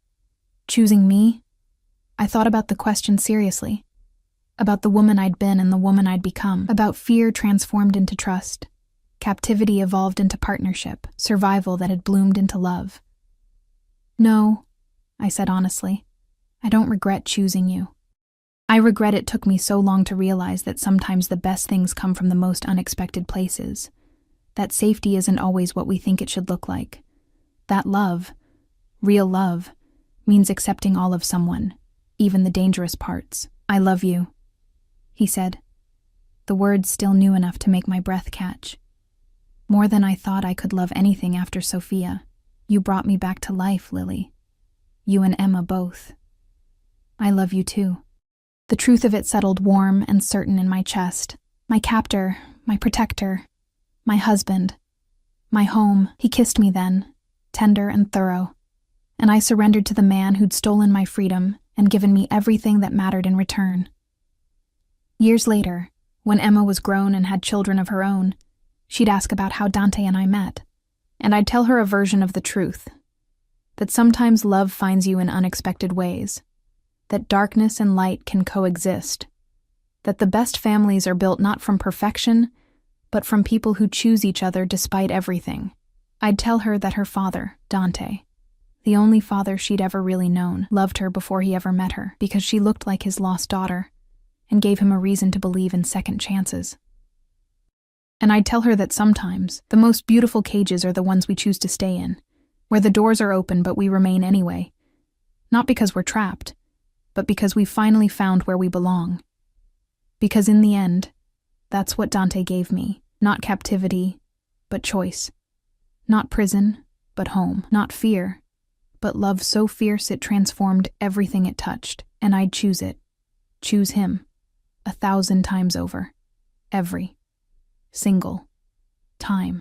Choosing me?" I thought about the question seriously. About the woman I'd been and the woman I'd become. About fear transformed into trust. Captivity evolved into partnership. Survival that had bloomed into love. "No," I said honestly. "I don't regret choosing you. I regret it took me so long to realize that sometimes the best things come from the most unexpected places. That safety isn't always what we think it should look like. That love, real love, means accepting all of someone, even the dangerous parts. I love you," he said, the words still new enough to make my breath catch. "More than I thought I could love anything after Sophia. You brought me back to life, Lily. You and Emma both. I love you too." The truth of it settled warm and certain in my chest. My captor, my protector, my husband, my home. He kissed me then, tender and thorough, and I surrendered to the man who'd stolen my freedom and given me everything that mattered in return. Years later, when Emma was grown and had children of her own, she'd ask about how Dante and I met, and I'd tell her a version of the truth, that sometimes love finds you in unexpected ways, that darkness and light can coexist, that the best families are built not from perfection, but from people who choose each other despite everything. I'd tell her that her father, Dante, the only father she'd ever really known, loved her before he ever met her because she looked like his lost daughter and gave him a reason to believe in second chances. And I'd tell her that sometimes the most beautiful cages are the ones we choose to stay in, where the doors are open but we remain anyway, not because we're trapped, but because we finally found where we belong. Because in the end, that's what Dante gave me. Not captivity, but choice. Not prison, but home. Not fear, but love so fierce it transformed everything it touched, and I'd choose it. Choose him. 1,000 times over. Every single time.